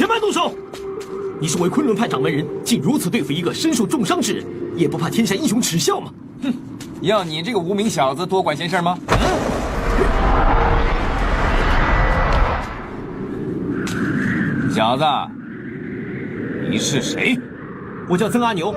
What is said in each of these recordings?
全班动手！你身为昆仑派掌门人，竟如此对付一个身受重伤之人，也不怕天下英雄耻笑吗？哼，要你这个无名小子多管闲事吗？小子，你是谁？我叫曾阿牛。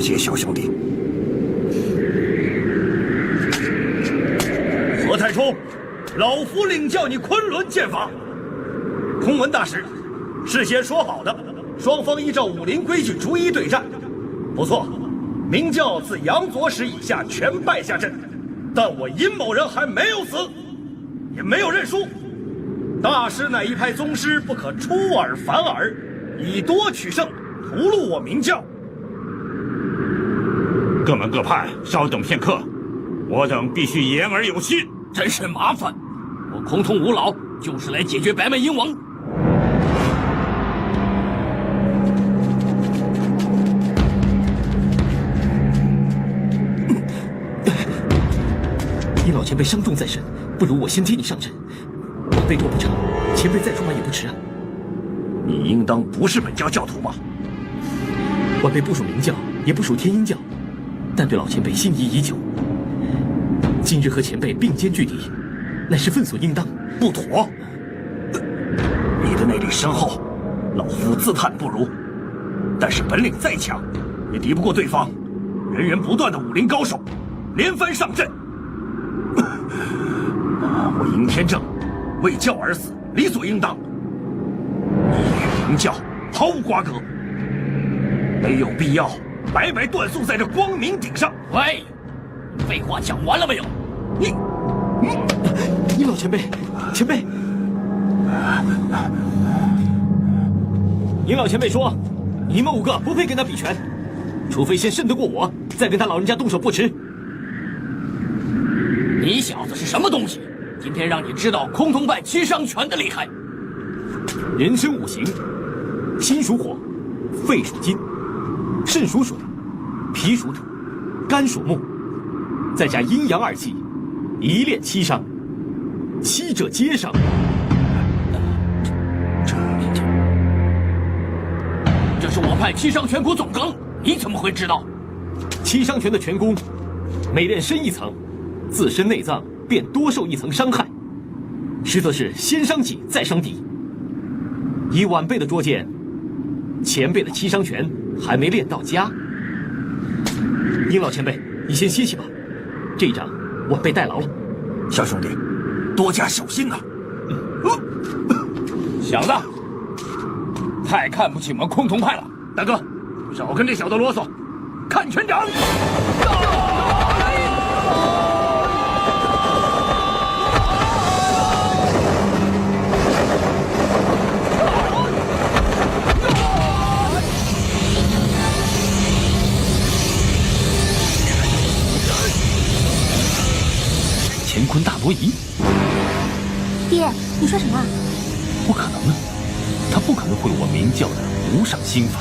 谢小兄弟。何太冲，老夫领教你昆仑剑法。空文大师，事先说好的，双方依照武林规矩逐一对战。不错，明教自杨左使以下全败下阵，但我殷某人还没有死，也没有认输。大师乃一派宗师，不可出尔反尔，以多取胜，屠戮我明教。各门各派，稍等片刻，我等必须言而有信。真是麻烦，我空通五老就是来解决白眉鹰王。你老前辈伤重在身，不如我先替你上阵。晚辈躲不成，前辈再出马也不迟啊。你应当不是本教教徒吧？晚辈不属明教，也不属天鹰教，但对老前辈心仪已久。今日和前辈并肩拒敌，乃是分所应当。不妥！你的内力深厚，老夫自叹不如。但是本领再强，也敌不过对方源源不断的武林高手，连番上阵。我尹天正为教而死，理所应当。你与明教毫无瓜葛，没有必要白白断送在这光明顶上。喂，废话讲完了没有？你老前辈，前辈。您老前辈说，你们5个不配跟他比拳，除非先胜得过我，再跟他老人家动手不迟。你小子是什么东西？今天让你知道崆峒派七伤拳的厉害。人生5行，心属火，肺属金，肾属水，脾属土，肝属木，再加阴阳2气，一练7伤，七者皆伤。这是我派七伤拳国总纲，你怎么会知道？七伤拳的拳功，每练深1层，自身内脏便多受1层伤害，实则是先伤己再伤敌。以晚辈的拙见，前辈的七伤拳还没练到家。殷老前辈，你先歇息吧，这一仗晚辈代劳了。小兄弟，多加小心呐！小子，太看不起我们崆峒派了。大哥，少跟这小子啰嗦，看拳掌！乾坤大挪移？爹，你说什么？不可能啊！他不可能会我明教的无上心法，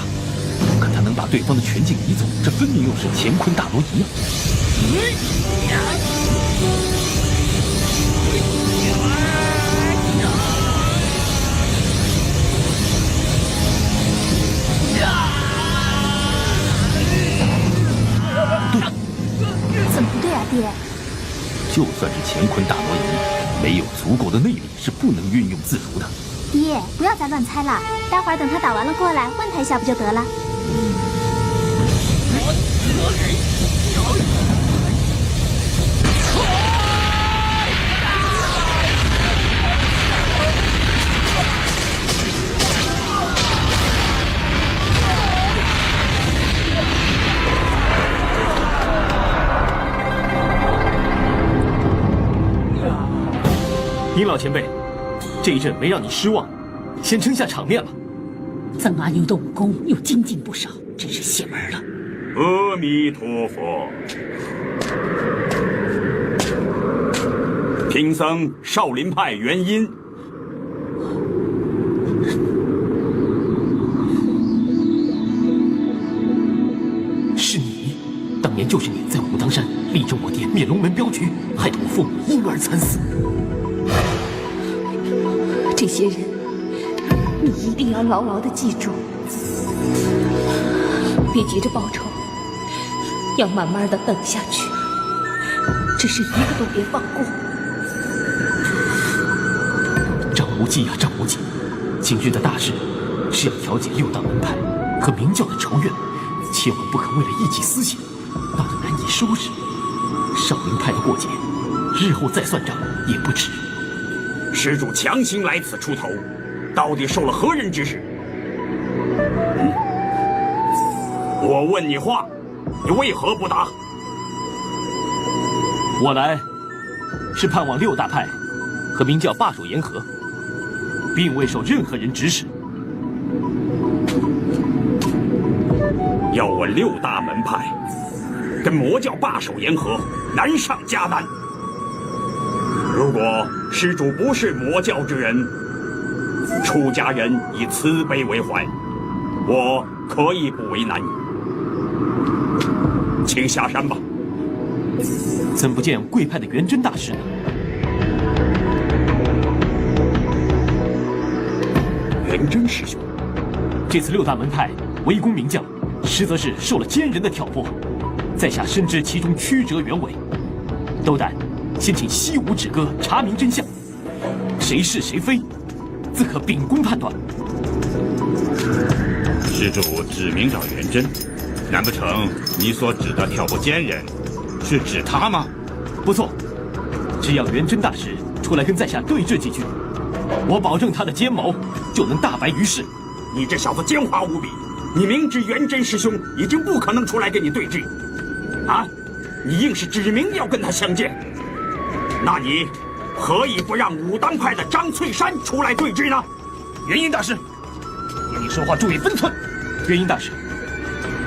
可他能把对方的拳劲移走，这分明又是乾坤大挪移啊！对，怎么不对啊，爹？就算是乾坤大挪移，没有足够的内力是不能运用自如的。爹，不要再乱猜了，待会儿等他打完了过来问他一下不就得了？殷老前辈，这一阵没让你失望，先撑下场面了。曾阿牛的武功又精进不少，真是邪门了。阿弥陀佛。贫僧少林派元音。是你，当年就是你在武当山力争我爹灭龙门镖局，害得我父母因而惨死。这些人，你一定要牢牢地记住，别急着报仇，要慢慢地等下去，只是一个都别放过。张无忌呀，张无忌，今日的大事是要调解6大门派和明教的仇怨，千万不可为了一己私心，闹得难以收拾。少林派的过节，日后再算账也不迟。施主强行来此出头，到底受了何人指使？我问你话，你为何不答？我来是盼望6大派和明教罢手言和，并未受任何人指使。要我6大门派跟魔教罢手言和，难上加难。如果施主不是魔教之人，出家人以慈悲为怀，我可以不为难你。请下山吧。怎不见贵派的元真大师呢？元真师兄，这次6大门派围攻明教，实则是受了奸人的挑拨，在下深知其中曲折原委，斗胆先请西武止戈查明真相，谁是谁非，自可秉公判断。施主指名找元真，难不成你所指的挑拨奸人是指他吗？不错，只要元真大师出来跟在下对峙几句，我保证他的奸谋就能大白于世。你这小子奸猾无比，你明知元真师兄已经不可能出来跟你对峙，啊，你硬是指明要跟他相见，那你何以不让武当派的张翠山出来对峙呢？元音大师，和你说话注意分寸。元婴大师，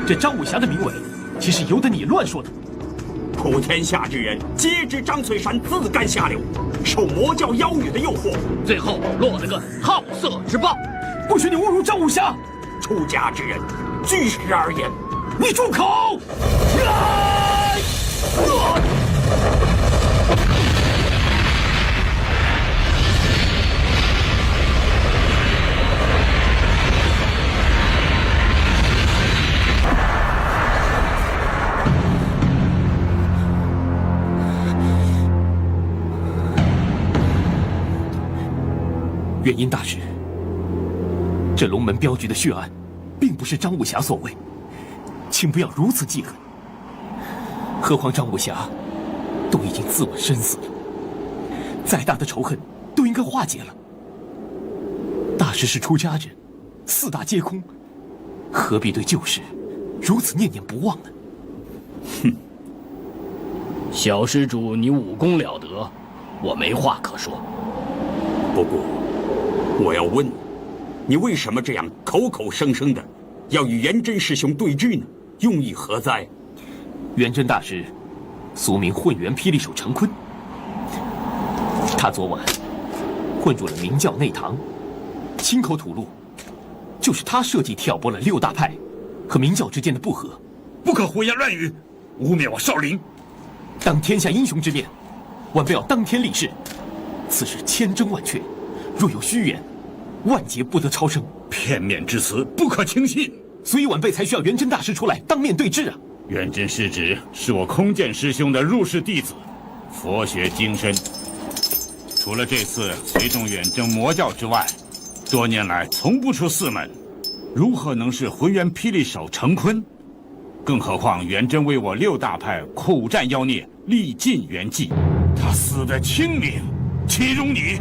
这张武侠的名讳，其实由得你乱说的。普天下之人皆知张翠山自甘下流，受魔教妖女的诱惑，最后落了个好色之报。不许你侮辱张武侠！出家之人，据实而言。你住口！元婴大师，这龙门镖局的血案，并不是张武侠所为，请不要如此记恨。何况张武侠都已经自刎身死了，再大的仇恨都应该化解了。大师是出家人，四大皆空，何必对旧事如此念念不忘呢？哼，小施主，你武功了得，我没话可说。不过，我要问你为什么这样口口声声的要与元真师兄对峙呢？用意何在？元真大师，俗名混元霹雳手陈坤，他昨晚混入了明教内堂，亲口吐露，就是他设计挑拨了六大派和明教之间的不和。不可胡言乱语，污蔑我少林。当天下英雄之面，晚辈要当天立誓，此事千真万确，若有虚言，万劫不得超生。片面之词不可轻信，所以晚辈才需要元真大师出来当面对质啊。元真师侄是我空剑师兄的入室弟子，佛学精深。除了这次随众远征魔教之外，多年来从不出寺门，如何能是浑元霹雳手陈坤？更何况元真为我六大派苦战妖孽，历尽元寂，他死得清明，岂容你？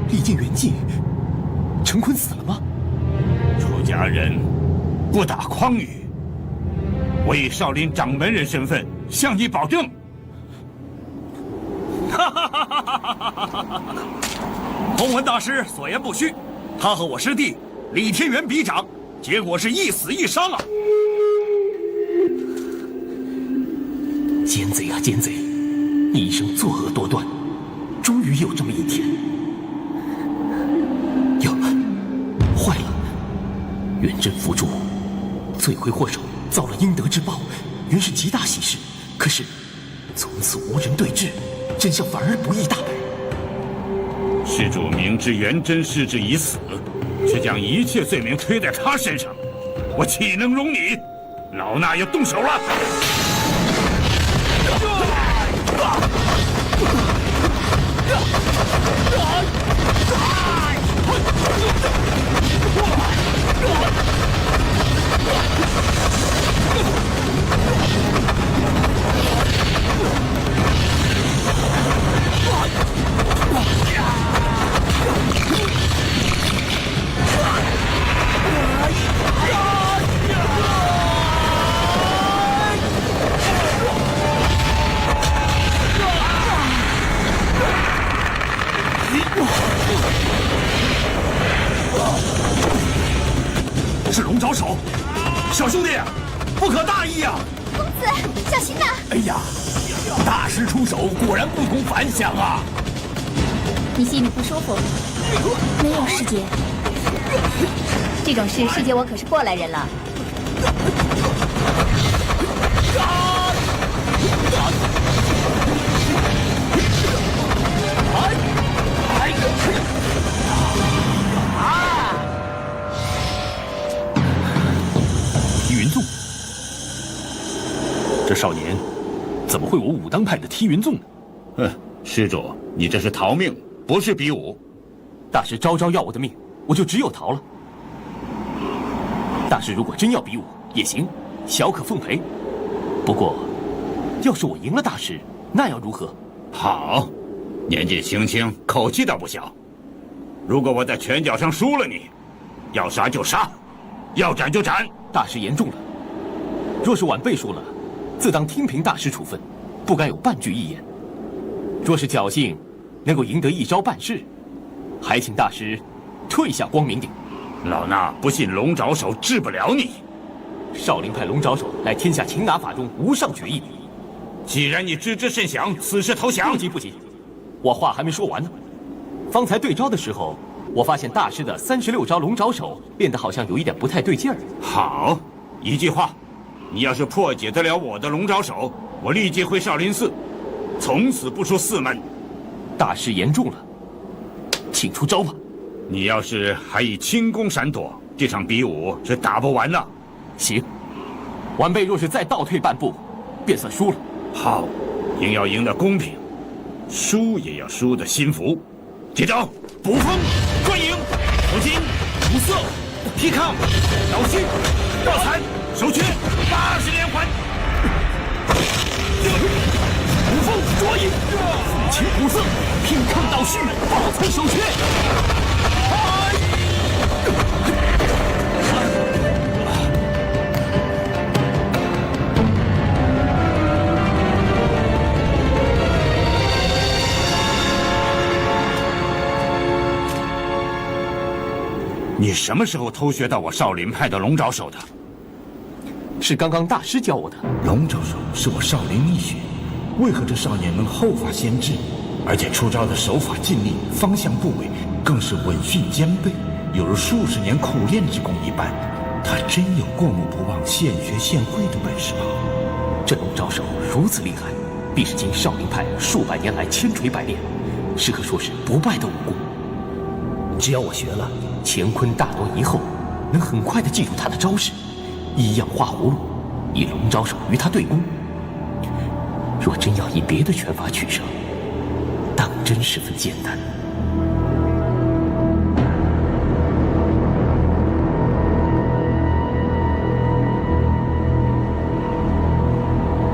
历尽元寂，陈坤死了吗？出家人不打诳语。我以少林掌门人身份向你保证。洪文大师所言不虚，他和我师弟李天元比掌，结果是一死一伤啊！奸贼啊奸贼，你一生作恶多端，终于有这么一天。哟，坏了！元真伏诛，罪魁祸首遭了应得之报，原是极大喜事。可是从此无人对峙，真相反而不易大白。施主明知元真师侄已死，却将一切罪名推在他身上，我岂能容你？老衲要动手了！是龙爪手，小兄弟，不可大意啊！公子，小心呐！哎呀，大师出手果然不同凡响啊！你心里不舒服？没有，师姐。这种事，师姐我可是过来人了。踢云纵，这少年怎么会有武当派的踢云纵呢？哼，施主，你这是逃命，不是比武。大师招招要我的命，我就只有逃了。大师如果真要比武也行，小可奉陪。不过，要是我赢了大师，那要如何？好，年纪轻轻，口气倒不小。如果我在拳脚上输了你，要杀就杀，要斩就斩。大师言重了。若是晚辈输了，自当听凭大师处分，不敢有半句一言。若是侥幸能够赢得一招半式，还请大师退下光明顶。老衲不信龙爪手治不了你。少林派龙爪手乃天下擒拿法中无上绝艺。既然你知之甚详，此时投降。不急，我话还没说完呢。方才对招的时候，我发现大师的36招龙爪手练得好像有一点不太对劲儿。好，一句话，你要是破解得了我的龙爪手，我立即回少林寺，从此不出寺门。大师言重了，请出招吧。你要是还以轻功闪躲，这场比武是打不完的。行，晚辈若是再倒退半步，便算输了。好，赢要赢得公平，输也要输得心服。接招，捕风观影，头巾五色，劈抗，倒虚，倒残，手缺80连环。捕风捉影，抚琴五色，劈抗倒虚，倒残手缺。你什么时候偷学到我少林派的龙爪手的？是刚刚大师教我的。龙爪手是我少林秘学，为何这少年能后发先至？而且出招的手法尽力，方向不违，更是稳训兼备，有如数十年苦练之功一般。他真有过目不忘、现学现会的本事吗？这龙爪手如此厉害，必是经少林派数百年来千锤百炼，是可说是不败的武功。只要我学了乾坤大挪移后，能很快地记住他的招式，一样画葫芦，以龙爪手与他对攻。若真要以别的拳法取胜，当真十分艰难。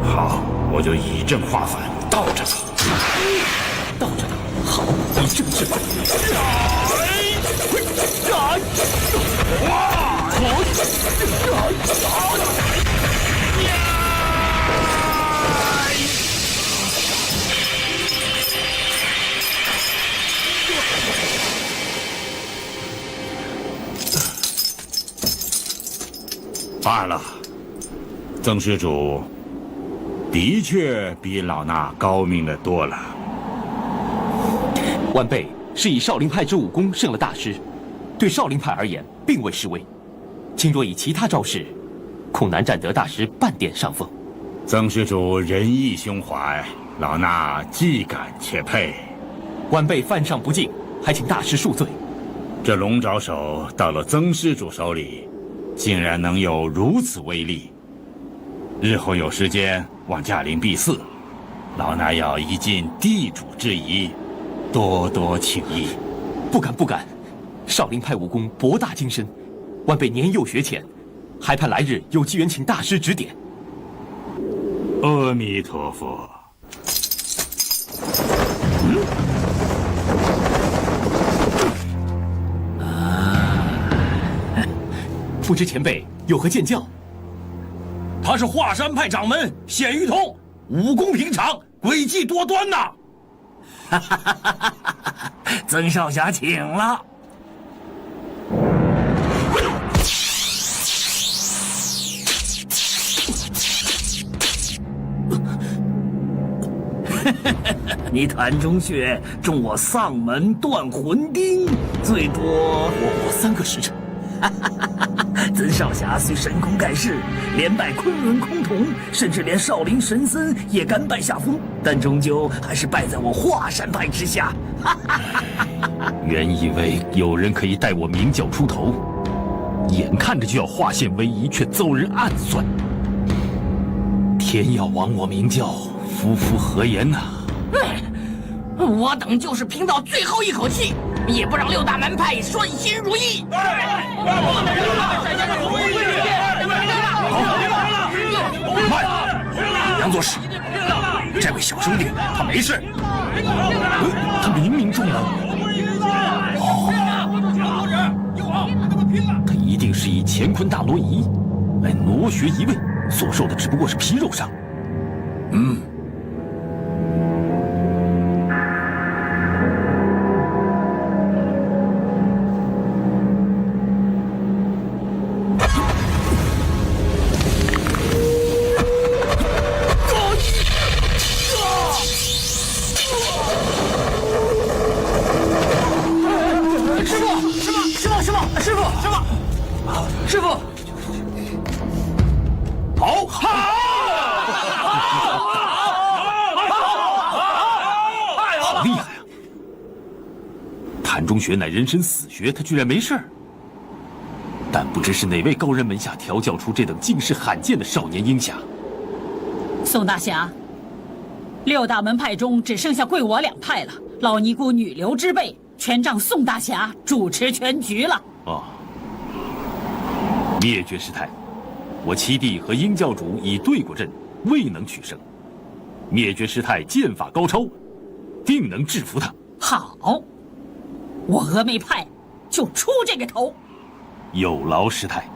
好，我就以正化反，倒着走。倒着打，好，以正制反。罢了，曾施主的确比老衲高明的多了。晚辈是以少林派之武功胜了大师，对少林派而言并未失威。今若以其他招式，恐难占得大师半点上风。曾施主仁义胸怀，老衲既感且佩。晚辈犯上不敬，还请大师恕罪。这龙爪手到了曾施主手里，竟然能有如此威力。日后有时间往驾临敝寺，老衲要一尽地主之谊，多多请益。不敢不敢，少林派武功博大精深，晚辈年幼学浅，还盼来日有机缘请大师指点。阿弥陀佛。不知前辈有何见教？他是华山派掌门鲜于通，武功平常，诡计多端呐。曾少侠请了。你团中穴中我丧门断魂钉，最多我3个时辰。曾少侠虽神功盖世，连败昆仑崆峒，甚至连少林神僧也甘拜下风，但终究还是败在我华山派之下。原以为有人可以带我明教出头，眼看着就要化险为夷，却遭人暗算。天要亡我明教，夫复何言呐？我等就是拼到最后一口气，也不让6大门派顺心如意。慢，杨作使，这位小兄弟他没事。他明明中了。他一定是以乾坤大挪移来挪学一位，所受的只不过是皮肉伤。师傅，师傅，好，好厉害啊！谭中学乃人参死穴，他居然没事儿。但不知是哪位高人门下调教出这等惊世罕见的少年鹰侠。宋大侠，6大门派中只剩下贵我2派了。老尼姑女流之辈，全仗宋大侠主持全局了。哦，灭绝师太，我七弟和鹰教主已对过阵，未能取胜。灭绝师太剑法高超，定能制服他。好，我峨眉派就出这个头。有劳师太。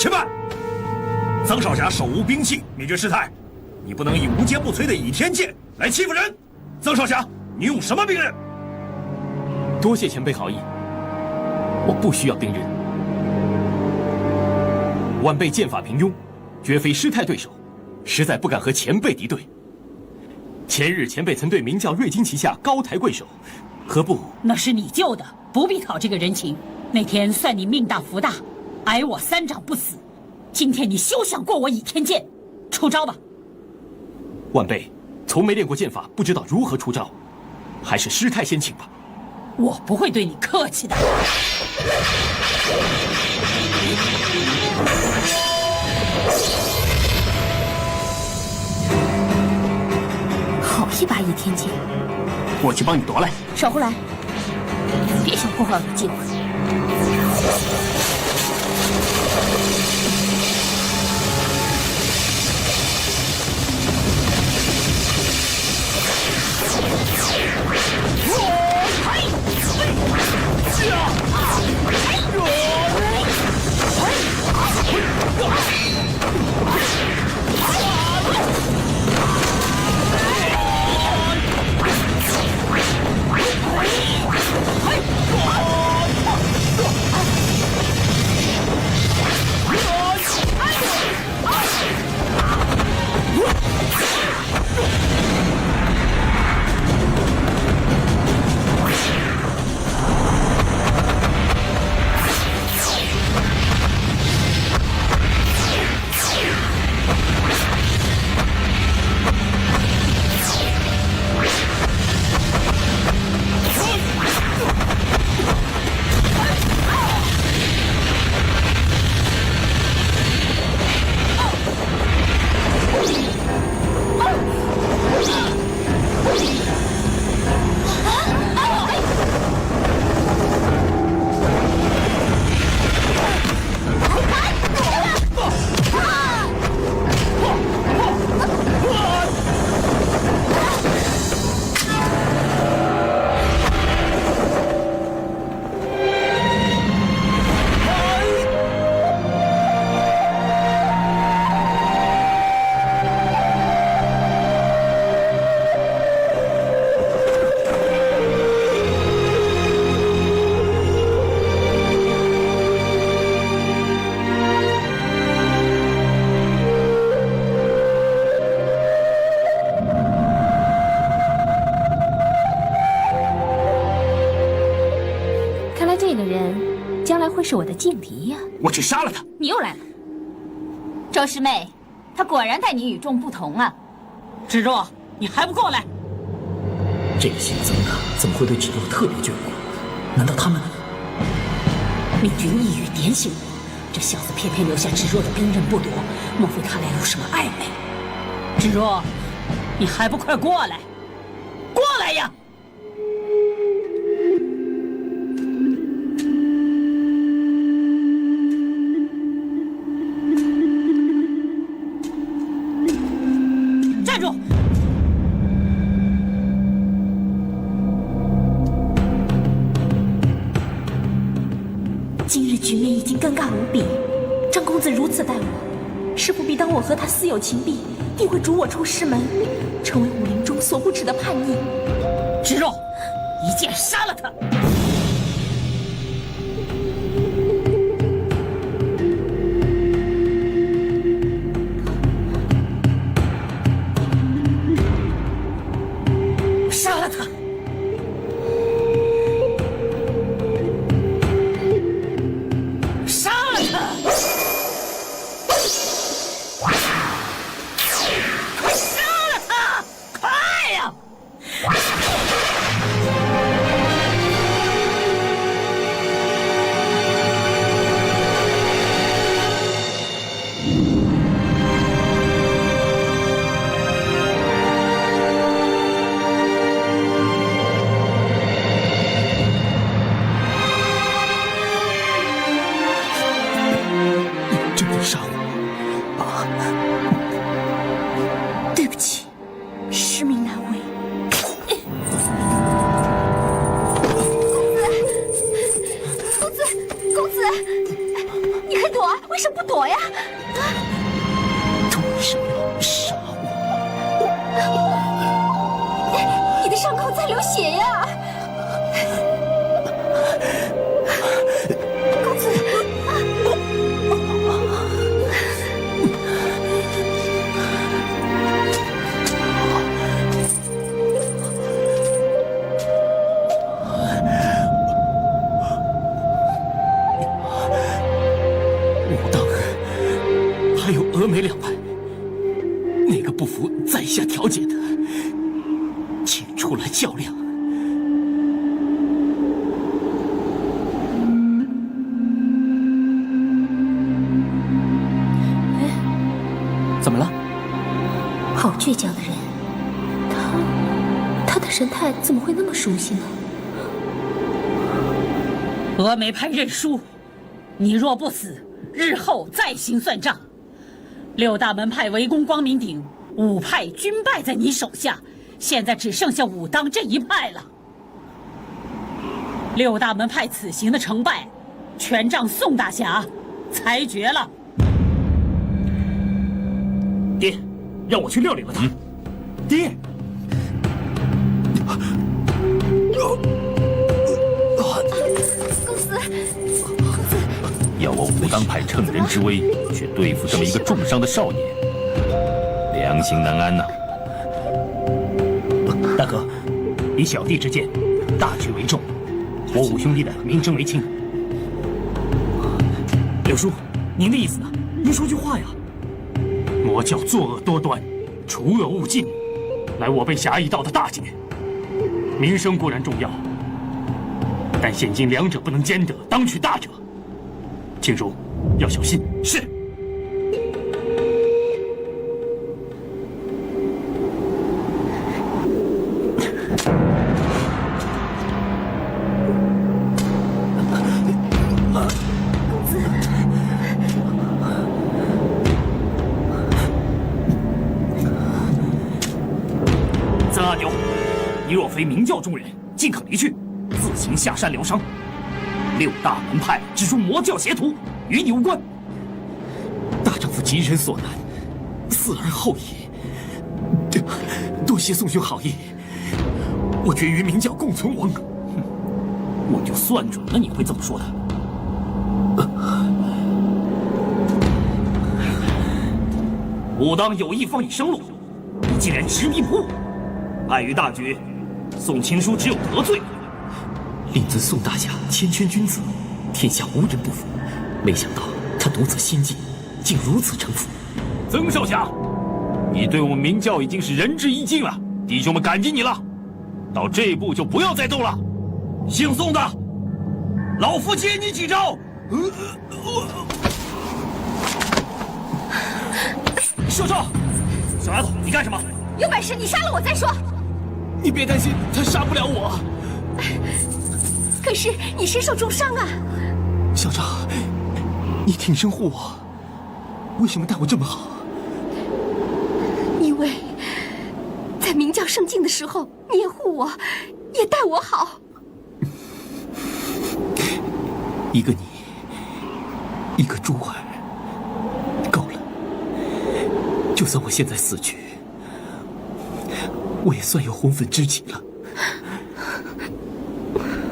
且慢！曾少侠手无兵器，灭绝师太，你不能以无坚不摧的倚天剑来欺负人。曾少侠，你用什么兵刃？多谢前辈好意，我不需要兵刃。晚辈剑法平庸，绝非师太对手，实在不敢和前辈敌对。前日前辈曾对明教瑞金旗下高抬贵手，何不？那是你救的，不必讨这个人情。那天算你命大福大，挨我3掌不死。今天你休想过我倚天剑，出招吧！晚辈从没练过剑法，不知道如何出招，还是师太先请吧。我不会对你客气的。好一把倚天剑，我去帮你夺来。少胡来，别想破坏我的计划。会是我的劲敌呀！我去杀了他！你又来了，周师妹，他果然待你与众不同啊！芷若，你还不过来？这个姓曾的怎么会对芷若特别眷顾？难道他们……命君一语点醒我，这小子偏偏留下芷若的兵刃不夺，莫非他俩有什么暧昧？芷若，你还不快过来！过来呀！站住！局面已经尴尬无比，张公子如此待我，是不必当我和他私有情弊，定会逐我出师门，成为武林中所不齿的叛逆。芷若，一剑杀了他！杀了他！杀了他！快杀了他！快呀！杀我！对不起，师命难违。公子，你快躲啊！为什么不躲呀？他为什么要杀我？你的伤口在流血呀！公子。还有峨眉两派，哪个不服在下调解的，请出来较量。怎么了？好倔强的人，他的神态怎么会那么熟悉呢？峨眉派认输，你若不死，日后再行算账。六大门派围攻光明顶，5派均败在你手下，现在只剩下武当这一派了。六大门派此行的成败，全仗宋大侠裁决了。爹，让我去料理了他。爹，公子。要我武当派乘人之危，去对付这么一个重伤的少年，良心难安呐！大哥，以小弟之见，大局为重，我五兄弟的明争为轻。柳叔，您的意思呢？您说句话呀！魔教作恶多端，除恶务尽，乃我辈侠义道的大节。名声固然重要，但现今两者不能兼得，当取大者。请主要小心。是。曾阿牛，你若非明教中人，尽可离去，自行下山疗伤。六大门派只属魔教邪徒，与你无关。大丈夫急人所难，死而后已。多谢宋兄好意，我决与明教共存亡。我就算准了你会这么说的。武当有意放你生路，你竟然执迷不悟，碍于大局，宋青书只有得罪。令尊宋大侠谦谦君子，天下无人不服。没想到他独自心计，竟如此城府。曾少侠，你对我们明教已经是仁至义尽了，弟兄们感激你了。到这一步就不要再斗了。姓宋的，老夫接你几招。少少，小丫头，你干什么？有本事你杀了我再说。你别担心，他杀不了我。可是你身受重伤啊！校长，你挺身护我，为什么待我这么好？因为在明教盛境的时候，你也护我，也待我好。一个你，一个珠儿够了。就算我现在死去，我也算有红粉知己了。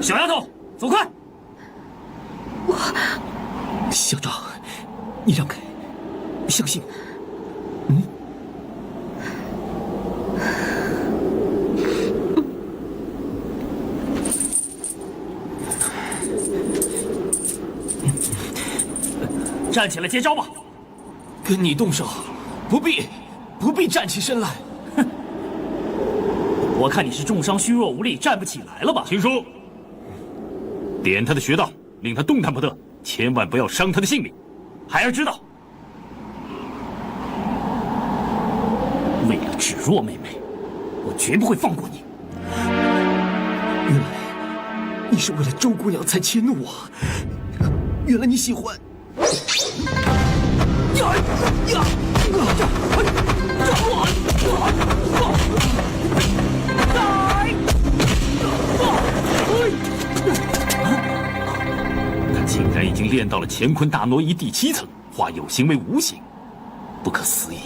小丫头，走开！校长，你让开，相信我。站起来接招吧！跟你动手，不必站起身来。哼！我看你是重伤虚弱无力，站不起来了吧？请说。点他的穴道，令他动弹不得，千万不要伤他的性命。孩儿知道。为了芷若妹妹，我绝不会放过你。原来你是为了周姑娘才迁怒我，原来你喜欢。他竟然已经练到了乾坤大挪移第7层，化有形为无形，不可思议，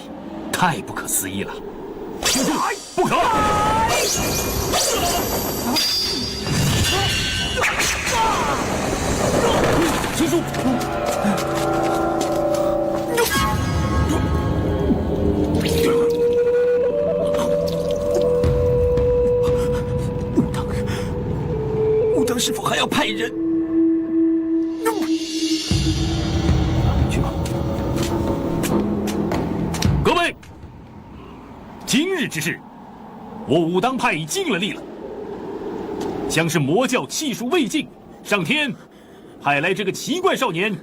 太不可思议了！不可！青叔。武当是否还要派人？去吧。各位，今日之事，我武当派已尽了力了。像是魔教气数未尽，上天派来这个奇怪少年，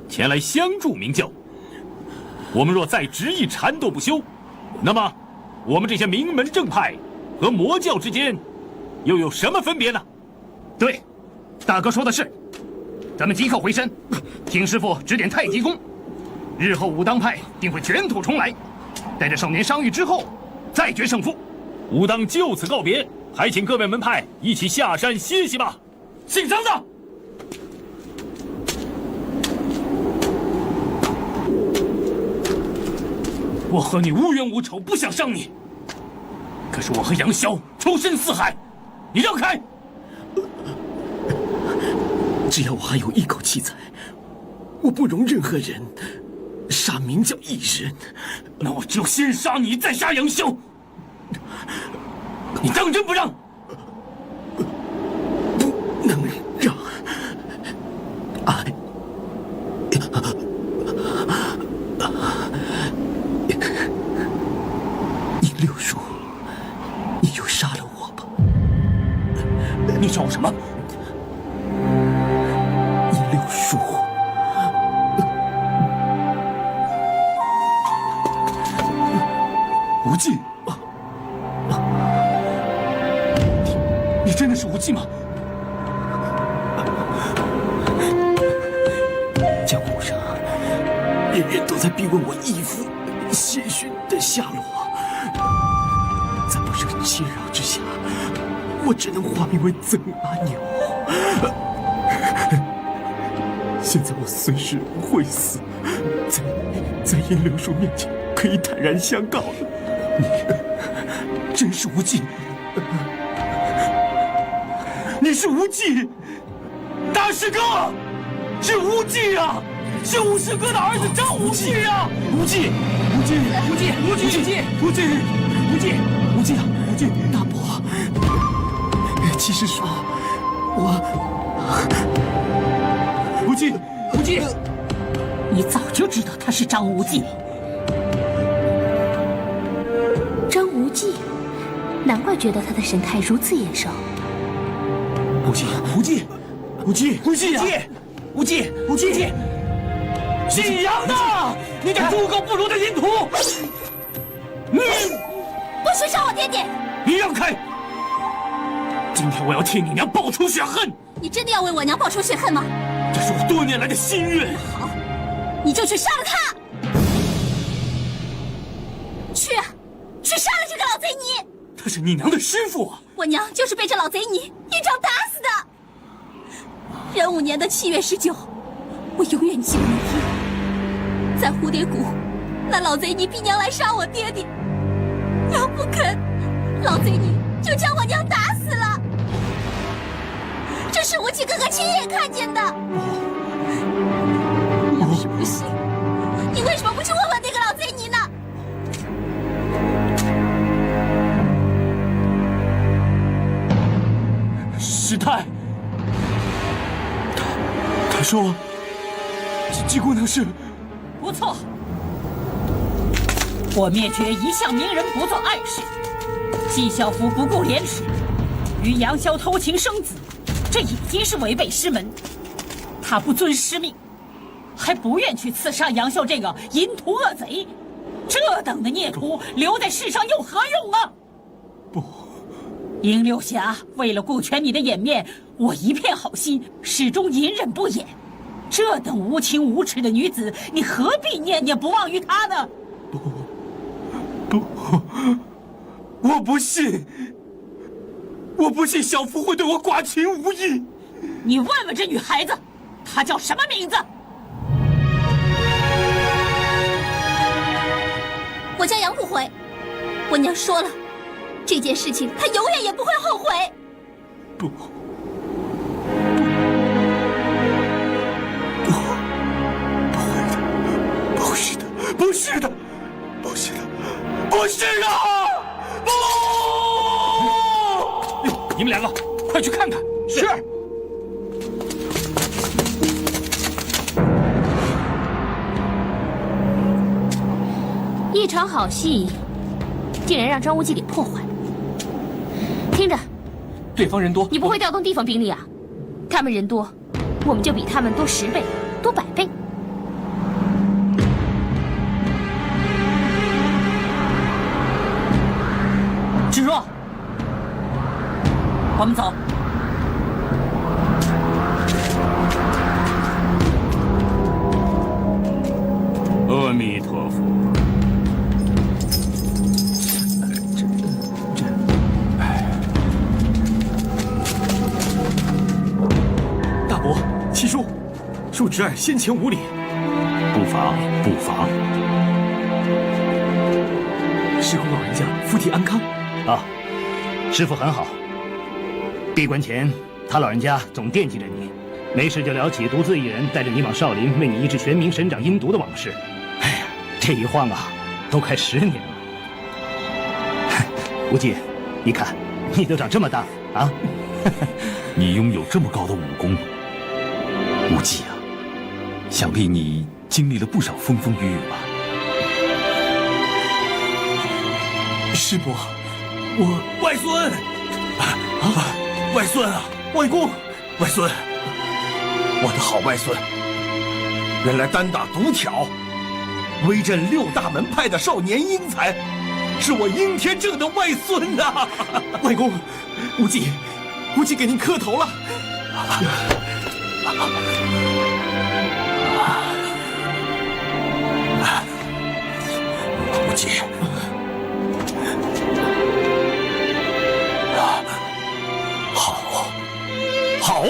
前来相助明教。我们若再执意缠斗不休，那么我们这些名门正派和魔教之间又有什么分别呢？对，大哥说的是，咱们即刻回山，听师傅指点太极功。日后武当派定会卷土重来，待这少年伤愈之后，再决胜负。武当就此告别，还请各位门派一起下山歇息吧。姓张的。我和你无冤无仇，不想伤你。可是我和杨逍仇深似海，你让开！只要我还有一口气在，我不容任何人杀明教一人。那我就先杀你，再杀杨逍。你当真不让？不能让。尹六叔，你就杀了我吧。你找什么？尹六叔，无忌，你真的是无忌吗？江湖上人人都在逼问我义父谢逊的下落，在不胜其扰之下，我只能化名为曾阿牛。现在我随时会死，在尹六叔面前可以坦然相告了。你真是无忌，你是无忌，大师哥，是无忌啊！是武师哥的儿子张无忌啊！无忌，无忌，无忌，无忌，无忌，无忌，无忌，无忌啊！无忌，大伯，其实说，无忌，无忌，你早就知道他是张无忌。张无忌，难怪觉得他的神态如此眼熟。无忌，无忌，无忌，无忌啊！无忌，无忌，姓杨的，你这猪狗不如的淫徒！不许伤我爹爹！你让开！今天我要替你娘报仇雪恨！你真的要为我娘报仇雪恨吗？这是我多年来的心愿。好，你就去杀了他！去杀了这个老贼泥！他是你娘的师傅啊！我娘就是被这老贼泥一掌打死的。壬午年的7月19，我永远记不住。在蝴蝶谷，那老贼尼逼娘来杀我爹爹，娘不肯，老贼尼就将我娘打死了。这是无忌哥哥亲眼看见的。要是不信，你为什么不去问问那个老贼尼呢？师太，他说，季姑娘是。不错，我灭绝一向明人不做暗事，季孝夫不顾廉耻，与杨逍偷情生子，这已经是违背师门。他不遵师命，还不愿去刺杀杨逍这个淫徒恶贼，这等的孽徒留在世上有何用啊？不，殷六侠，为了顾全你的颜面，我一片好心，始终隐忍不言。这等无情无耻的女子，你何必念念不忘于她呢？不，我不信，我不信小夫会对我寡情无义。你问问这女孩子，她叫什么名字？我叫杨不悔，我娘说了，这件事情她永远也不会后悔。不是的，不是的，不是的，不是的！不！你们两个快去看看。是。一场好戏，竟然让张无忌给破坏了。听着，对方人多，你不会调动地方兵力啊？他们人多，我们就比他们多10倍、多100倍。芷若，我们走。阿弥陀佛。大伯、七叔，恕侄儿先前无礼。不妨，不妨。师公老人家福体安康。啊，师傅很好。闭关前，他老人家总惦记着你，没事就聊起独自一人带着你往少林为你医治玄冥神掌阴毒的往事。哎呀，这一晃啊，都快10年了。无忌，你看，你都长这么大啊！你拥有这么高的武功，无忌啊，想必你经历了不少风风雨雨吧？师伯。外孙，外孙啊，外公，外孙，我的好外孙，原来单打独挑，威震6大门派的少年英才，是我应天正的外孙呐！外公，无忌给您磕头了。无忌。好，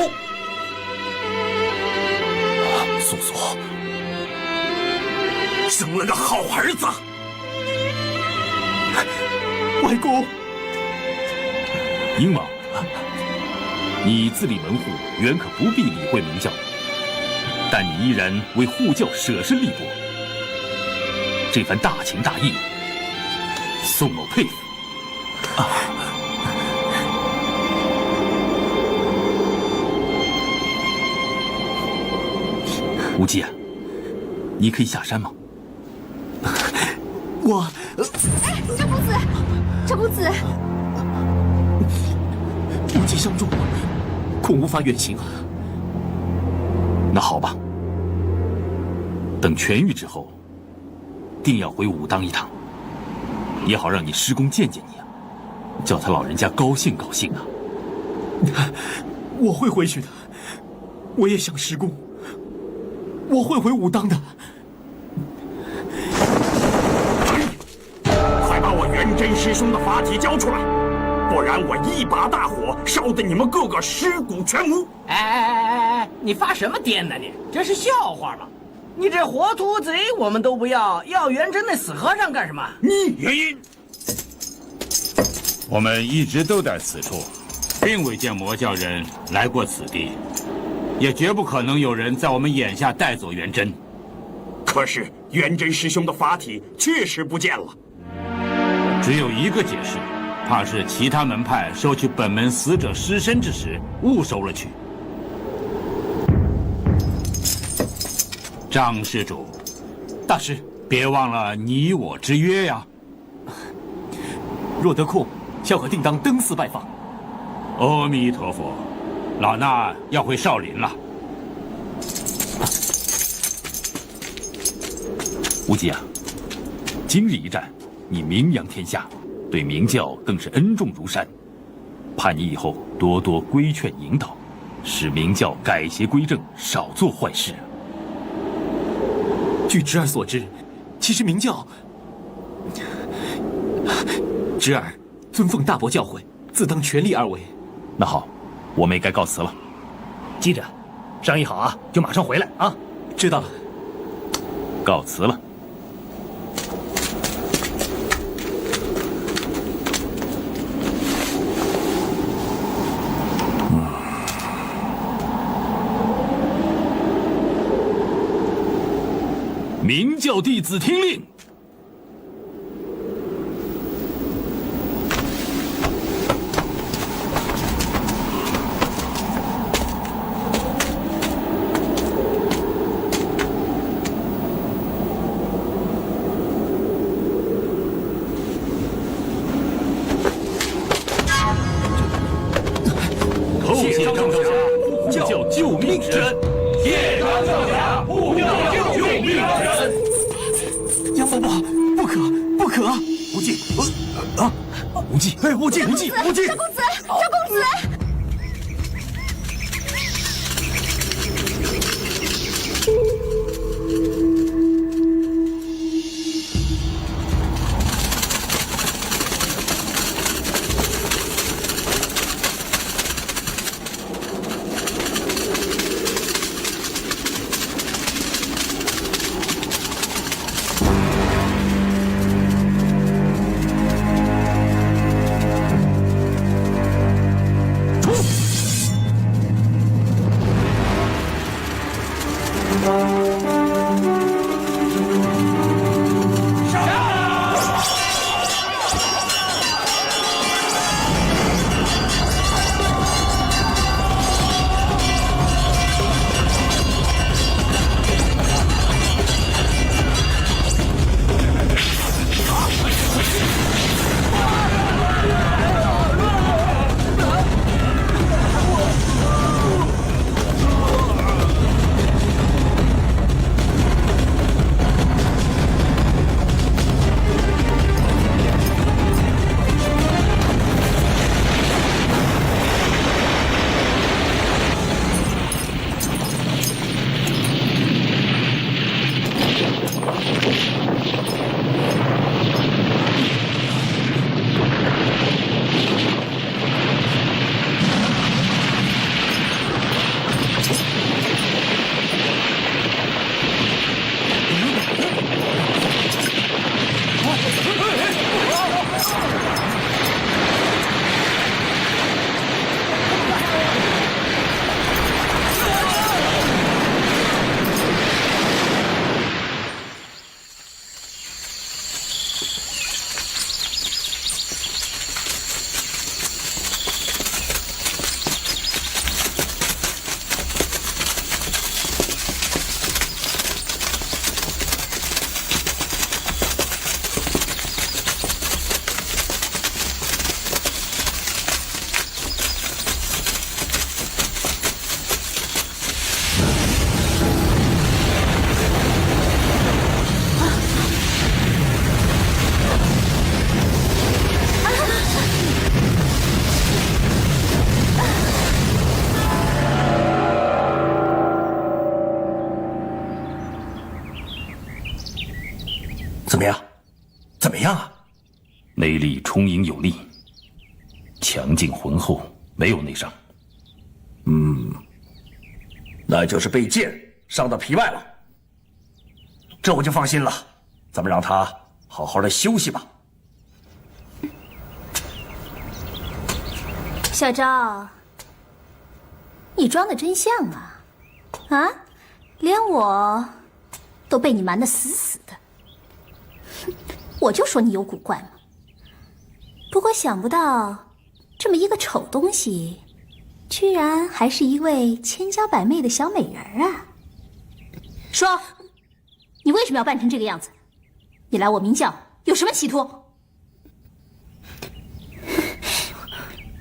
素素生了个好儿子。外公，鹰王，你自立门户，原可不必理会明教，但你依然为护教舍身力搏，这番大情大义，宋某佩服。无忌啊，你可以下山吗？我，张公子，张公子，无忌伤重，恐无法远行啊。那好吧，等痊愈之后，定要回武当一趟，也好让你师公见见你啊，叫他老人家高兴高兴啊。我会回去的，我也想师公。我会回武当的。快把我元真师兄的法体交出来！不然我一把大火烧得你们个个尸骨全无。哎，你发什么癫呢你？这是笑话吗？你这活秃贼我们都不要，要元真那死和尚干什么？原因，我们一直都在此处，并未见魔教人来过此地，也绝不可能有人在我们眼下带走元真。可是元真师兄的法体确实不见了。只有一个解释，怕是其他门派收取本门死者尸身之时误收了去。张施主，大师，别忘了你我之约呀。若得空，小可定当登寺拜访。阿弥陀佛，老衲要回少林了。无忌啊，今日一战，你名扬天下，对明教更是恩重如山。盼你以后多多规劝引导，使明教改邪归正，少做坏事。据侄儿所知，其实明教，侄儿尊奉大伯教诲，自当全力而为。那好，我们也该告辞了。记着，商议好啊，就马上回来啊。知道了。告辞了。明教弟子听令。叩谢张教护教救命之恩，谢张教家护教救命之恩。杨伯伯，不可，不可！无忌，无忌，哎，无忌，无忌，无忌！赵公子，赵公子！怎么样？怎么样啊？内力充盈有力，强劲浑厚，没有内伤。那就是被剑伤到皮外了。这我就放心了，咱们让他好好的休息吧。小昭，你装的真像啊！啊，连我都被你瞒得死死的。哼，我就说你有古怪嘛。不过想不到，这么一个丑东西，居然还是一位千娇百媚的小美人儿啊！说，你为什么要扮成这个样子？你来我明教有什么企图？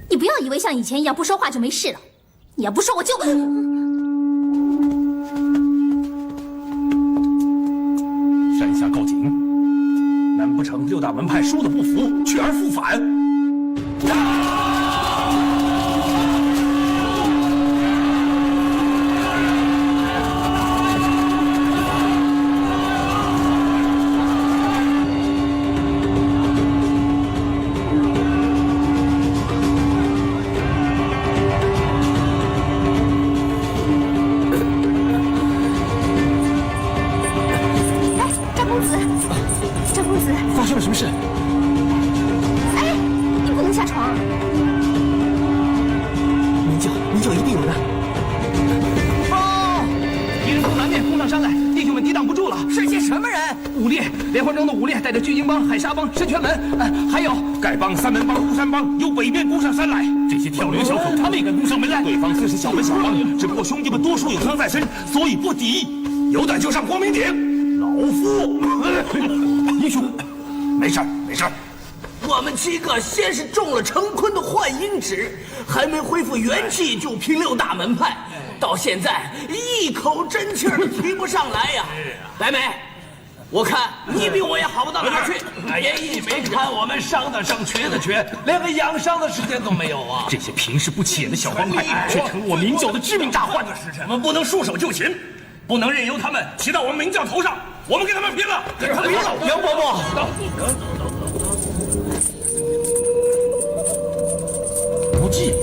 你不要以为像以前一样不说话就没事了，你要不说我就……山下告警，难不成六大门派输的不服，去而复返？发生了什么事？哎，你不能下床！明教一定有难。敌人从南面攻上山来，弟兄们抵挡不住了。是些什么人？五烈，连环中的五烈带着巨鲸帮、海沙帮、神拳门，还有丐帮、三门帮、乌山帮由北面攻上山来。这些跳梁小丑，他们也敢攻上门来？对方虽是小门小帮，只不过兄弟们多数有伤在身，所以不敌。有胆就上光明顶，老夫英雄。没事没事。我们7个先是中了成坤的幻音旨，还没恢复元气就拼6大门派，到现在一口真气儿都提不上来呀！白眉，我看你比我也好不到哪儿去。你没看我们伤的伤，瘸的瘸，连个养伤的时间都没有啊！这些平时不起眼的小帮派，却成了我明教的致命大患。我们不能束手就擒，不能任由他们骑到我们明教头上。我们跟他们拼了！跟他们拼了！杨伯伯，不济。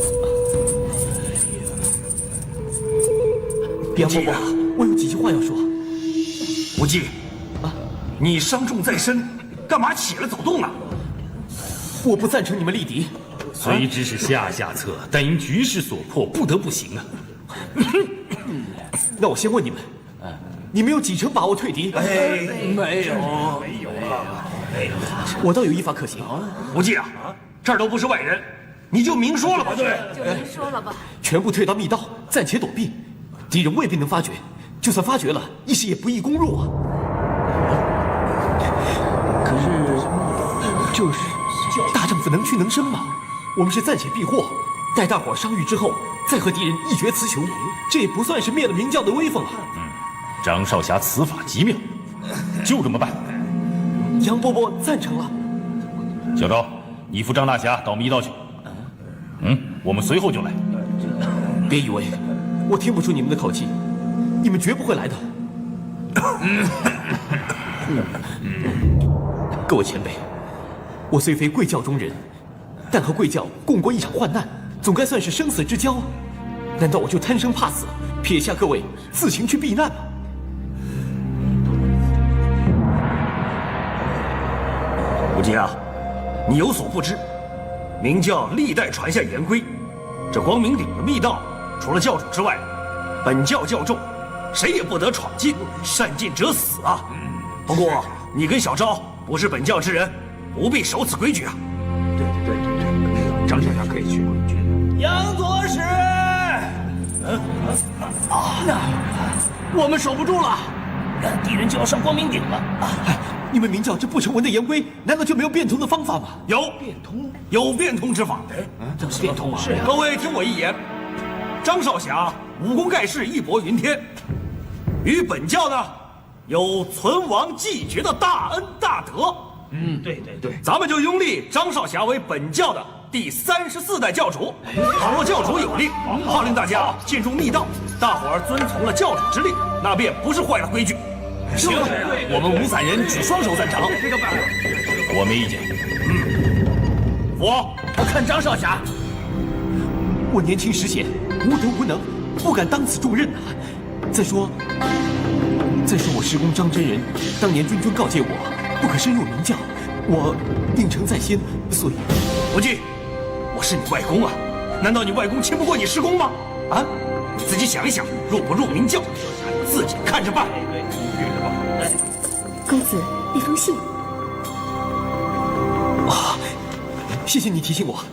杨伯伯，我有几句话要说。无忌，你伤重在身，干嘛起来走动呢？我不赞成你们立敌，虽只是下策，但因局势所迫，不得不行啊。那我先问你们。你们有几成把握退敌？没有。我倒有一法可行。无忌啊，这儿都不是外人，你就明说了吧。对，就明说了吧。全部退到密道，暂且躲避，敌人未必能发觉。就算发觉了，一时也不易攻入啊。可是，就是大丈夫能屈能伸嘛。我们是暂且避祸，待大伙伤愈之后，再和敌人一决雌雄，这也不算是灭了明教的威风啊。张少侠此法极妙，就这么办。杨伯伯赞成了。小昭，你扶张大侠到密道去。我们随后就来。别以为我听不出你们的口气，你们绝不会来的。各位前辈，我虽非贵教中人，但和贵教共过一场患难，总该算是生死之交啊。难道我就贪生怕死，撇下各位自行去避难吗？无忌啊，你有所不知，明教历代传下严规，这光明顶的密道，除了教主之外，本教教众谁也不得闯进，擅进者死啊。不过你跟小昭不是本教之人，不必守此规矩啊。对，张小侠可以去。杨左使，我们守不住了，敌人就要上光明顶了。你们明教这不成文的严规，难道就没有变通的方法吗？有变通之法。怎么变通啊？各位听我一言，张少侠武功盖世，义薄云天，与本教呢有存亡继绝的大恩大德。对，咱们就拥立张少侠为本教的第34代教主。倘若教主有令，号令大家进入密道，大伙儿遵从了教主之令，那便不是坏了规矩。行，我们5散人举双手赞成。我没意见。我看张少侠，我年轻识险，无德无能，不敢当此重任啊。再说我师公张真人当年谆谆告诫我，不可深入明教，我秉承在心，所以无忌，我是你外公啊，难道你外公亲不过你师公吗？啊，你自己想一想，入不入明教，自己看着办。公子，那封信。啊，谢谢你提醒我。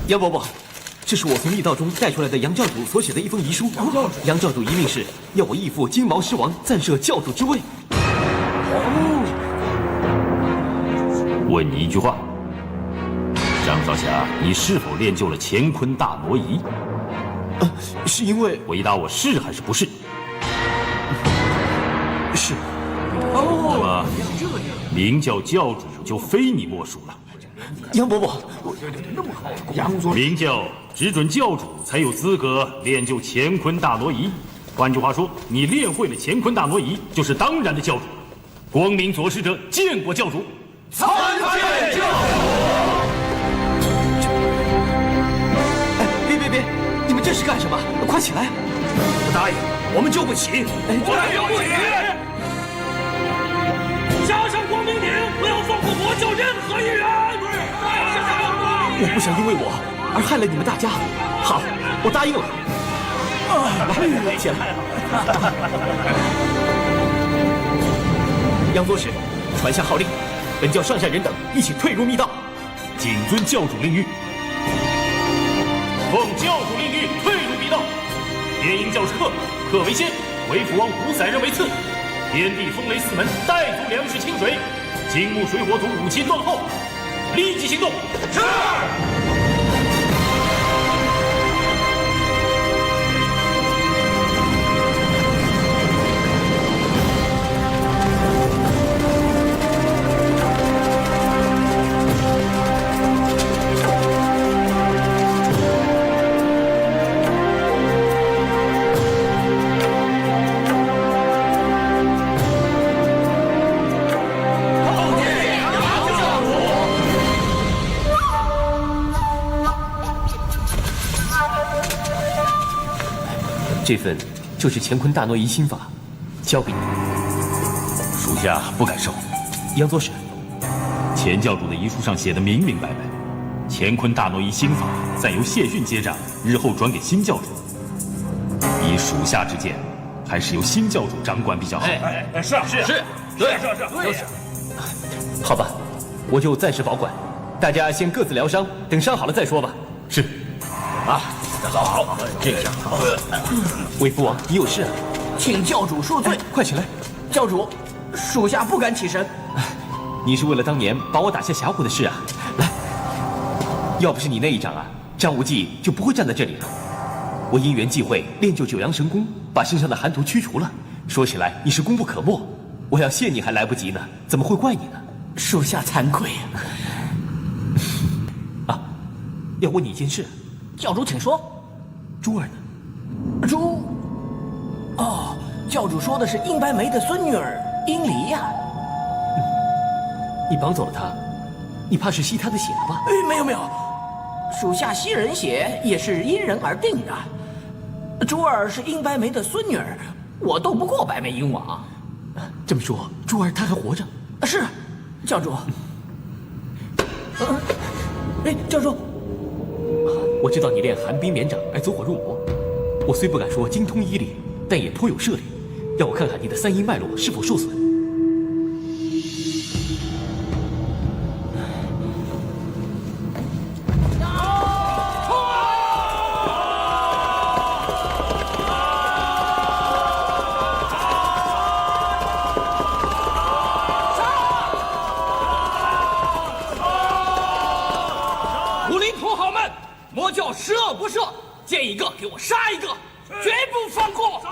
杨伯伯，这是我从驿道中带出来的杨教主所写的一封遗书。杨教主遗命是要我义父金毛狮王暂设教主之位。问你一句话，张少侠，你是否练就了乾坤大挪移？是因为回答我是还是不是？是。那么明教教主就非你莫属了。杨伯伯，明教只准教主才有资格练就乾坤大挪移。换句话说，你练会了乾坤大挪移，就是当然的教主。光明左使者见过教主。参见教主。别，你们这是干什么？快起来！不答应，我们就不起。我们就不起。加上光明顶，不要放过魔教任何一人。我不想因为我而害了你们大家。好，我答应了。来，起来。杨左使，传下号令，本教上善人等一起退入密道。谨遵教主令谕。奉教主令谕，退入密道。天鹰教是客，客为先，为父王五载人为次。天地风雷四门，带足粮食清水。金木水火土武器断后，立即行动。是。这份就是乾坤大挪移心法，交给你。属下不敢受。杨左使，钱教主的遗书上写的明明白白，乾坤大挪移心法暂由谢逊接掌，日后转给新教主。以属下之见，还是由新教主掌管比较好。是，对。好吧，我就暂时保管，大家先各自疗伤，等伤好了再说吧。是。啊。好，这样。魏父王，你有事啊？请教主恕罪。快起来！教主，属下不敢起身。你是为了当年把我打下峡谷的事啊？来，要不是你那一掌啊，张无忌就不会站在这里了。我因缘际会练就九阳神功，把身上的寒毒驱除了。说起来，你是功不可没。我要谢你还来不及呢，怎么会怪你呢？属下惭愧啊！要问你一件事。教主，请说。珠儿呢？珠？哦，教主说的是殷白梅的孙女儿殷离呀。你绑走了她，你怕是吸她的血了吧？没有，属下吸人血也是因人而定的。珠儿是殷白梅的孙女儿，我斗不过白眉鹰王。这么说，珠儿她还活着？是，教主。教主。我知道你练寒冰绵掌而走火入魔，我虽不敢说精通医理，但也颇有涉猎。让我看看你的三阴脉络是否受损。武林土豪们！魔教十恶不赦，见一个给我杀一个，绝不放过！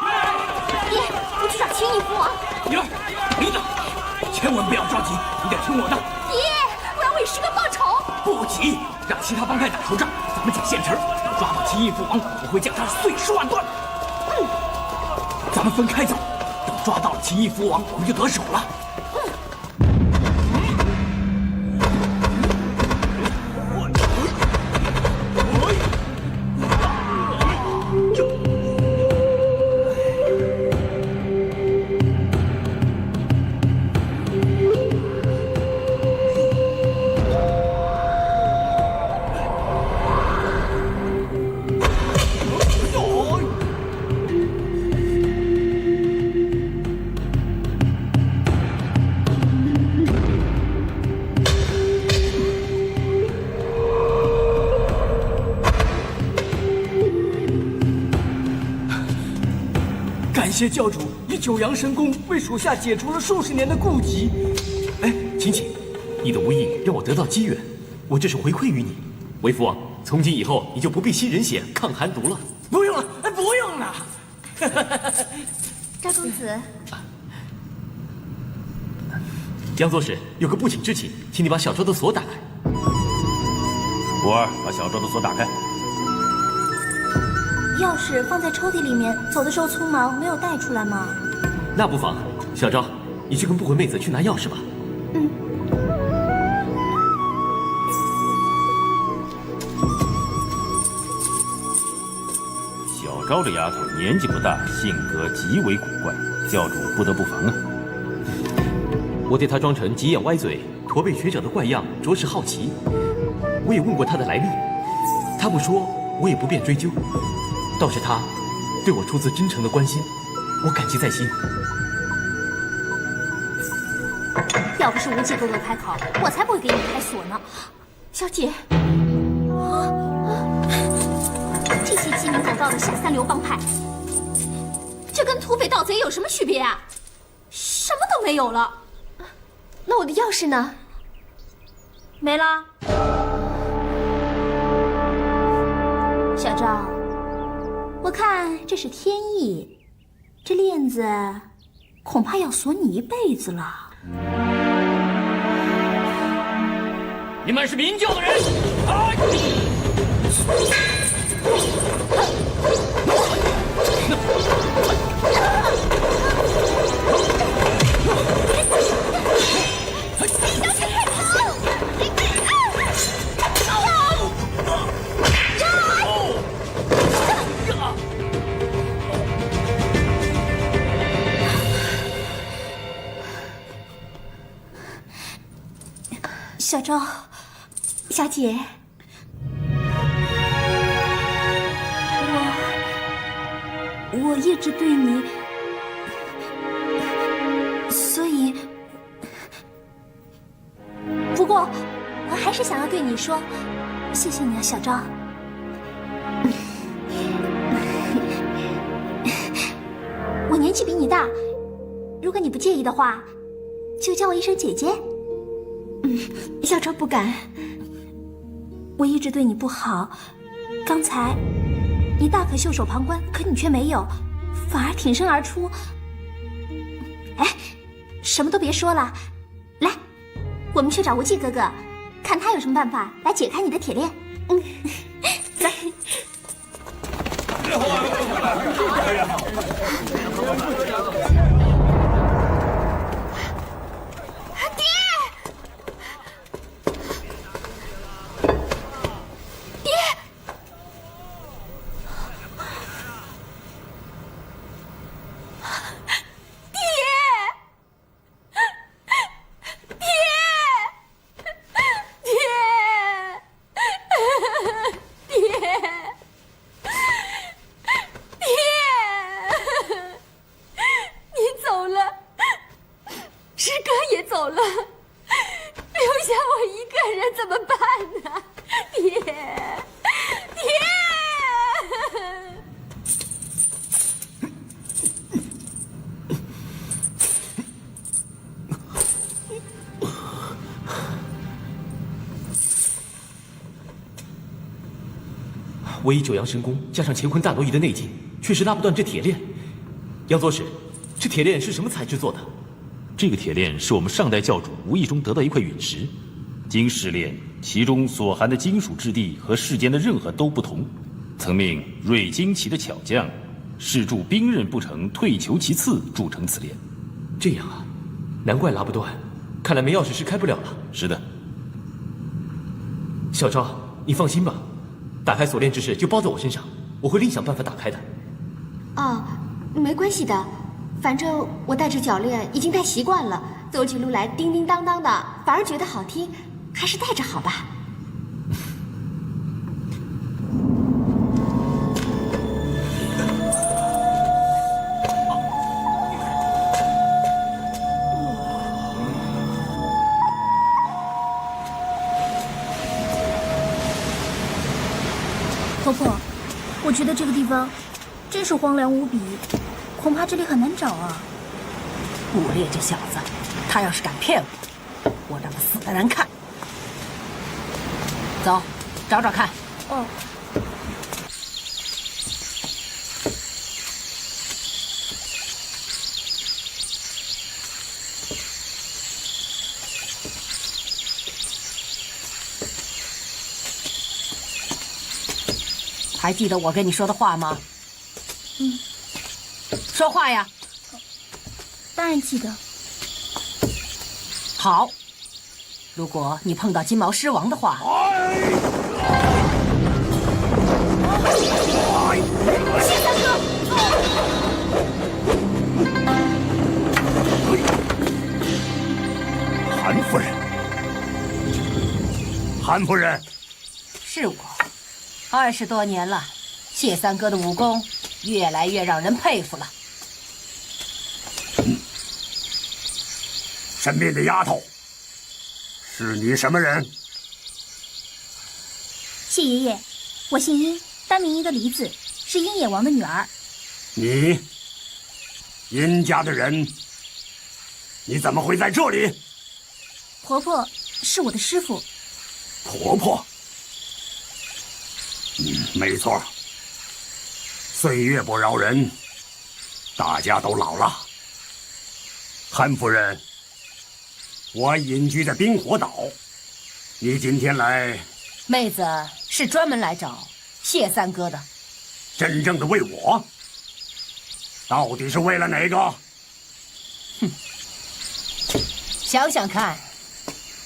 爹，我去找秦义父王。女儿，等等，千万不要着急，你得听我的。爹，我要为师哥报仇。不急，让其他帮派打头仗，咱们捡现成。等抓到秦义父王，我会将他碎尸万段。咱们分开走，等抓到了秦义父王，我们就得手了。感谢教主以九阳神功为属下解除了数十年的痼疾。哎，秦启，你的无意让我得到机缘，我这是回馈于你。为父，从今以后你就不必吸人血抗寒毒了。不用了，不用了。赵公子，杨左使有个不请之请，请你把小昭的锁打开。徒儿，把小昭的锁打开。钥匙放在抽屉里面，走的时候匆忙没有带出来吗？那不妨，小昭，你去跟不悔妹子去拿钥匙吧。嗯。小昭这丫头年纪不大，性格极为古怪，教主不得不防啊。我对她装成急眼歪嘴、驼背学者的怪样着实好奇，我也问过她的来历，她不说，我也不便追究。倒是她对我出自真诚的关心，我感激在心。要不是无忌哥哥开口，我才不会给你开锁呢。小姐，这些鸡鸣狗盗的下三流帮派，这跟土匪盗贼有什么区别啊？什么都没有了。那我的钥匙呢？没了。小赵，我看这是天意，这链子恐怕要锁你一辈子了。你们是明教的人，小昭，小姐，我一直对你，所以，不过我还是想要对你说，谢谢你啊，小昭。我年纪比你大，如果你不介意的话，就叫我一声姐姐。小昭不敢，我一直对你不好。刚才你大可袖手旁观，可你却没有，反而挺身而出。哎，什么都别说了，来，我们去找无忌哥哥，看他有什么办法来解开你的铁链。走。我以九阳神功加上乾坤大挪移的内劲，确实拉不断这铁链。杨左使，这铁链是什么材质做的？这个铁链是我们上代教主无意中得到一块陨石，经试炼，其中所含的金属质地和世间的任何都不同。曾命瑞金奇的巧匠试铸兵刃不成，退求其次，铸成此链。这样啊，难怪拉不断，看来没钥匙是开不了了。是的。小昭，你放心吧。打开锁链之事就包在我身上，我会另想办法打开的。哦，没关系的，反正我戴着脚链已经戴习惯了，走起路来叮叮当当的，反而觉得好听，还是戴着好吧。婆婆，我觉得这个地方真是荒凉无比。恐怕这里很难找啊。武烈这小子，他要是敢骗我，我让他死得难看。走，找找看。哦。还记得我跟你说的话吗？说话呀！当然记得。好，如果你碰到金毛狮王的话，谢三哥，韩夫人，韩夫人，是我。20多年了，谢三哥的武功越来越让人佩服了。身边的丫头，是你什么人？谢爷爷，我姓殷，单名一个梨子，是殷野王的女儿。你，殷家的人，你怎么会在这里？婆婆是我的师傅。婆婆。没错。岁月不饶人，大家都老了。韩夫人，我隐居在冰火岛，你今天来，妹子是专门来找谢三哥的。真正的为我？到底是为了哪个？哼，想想看，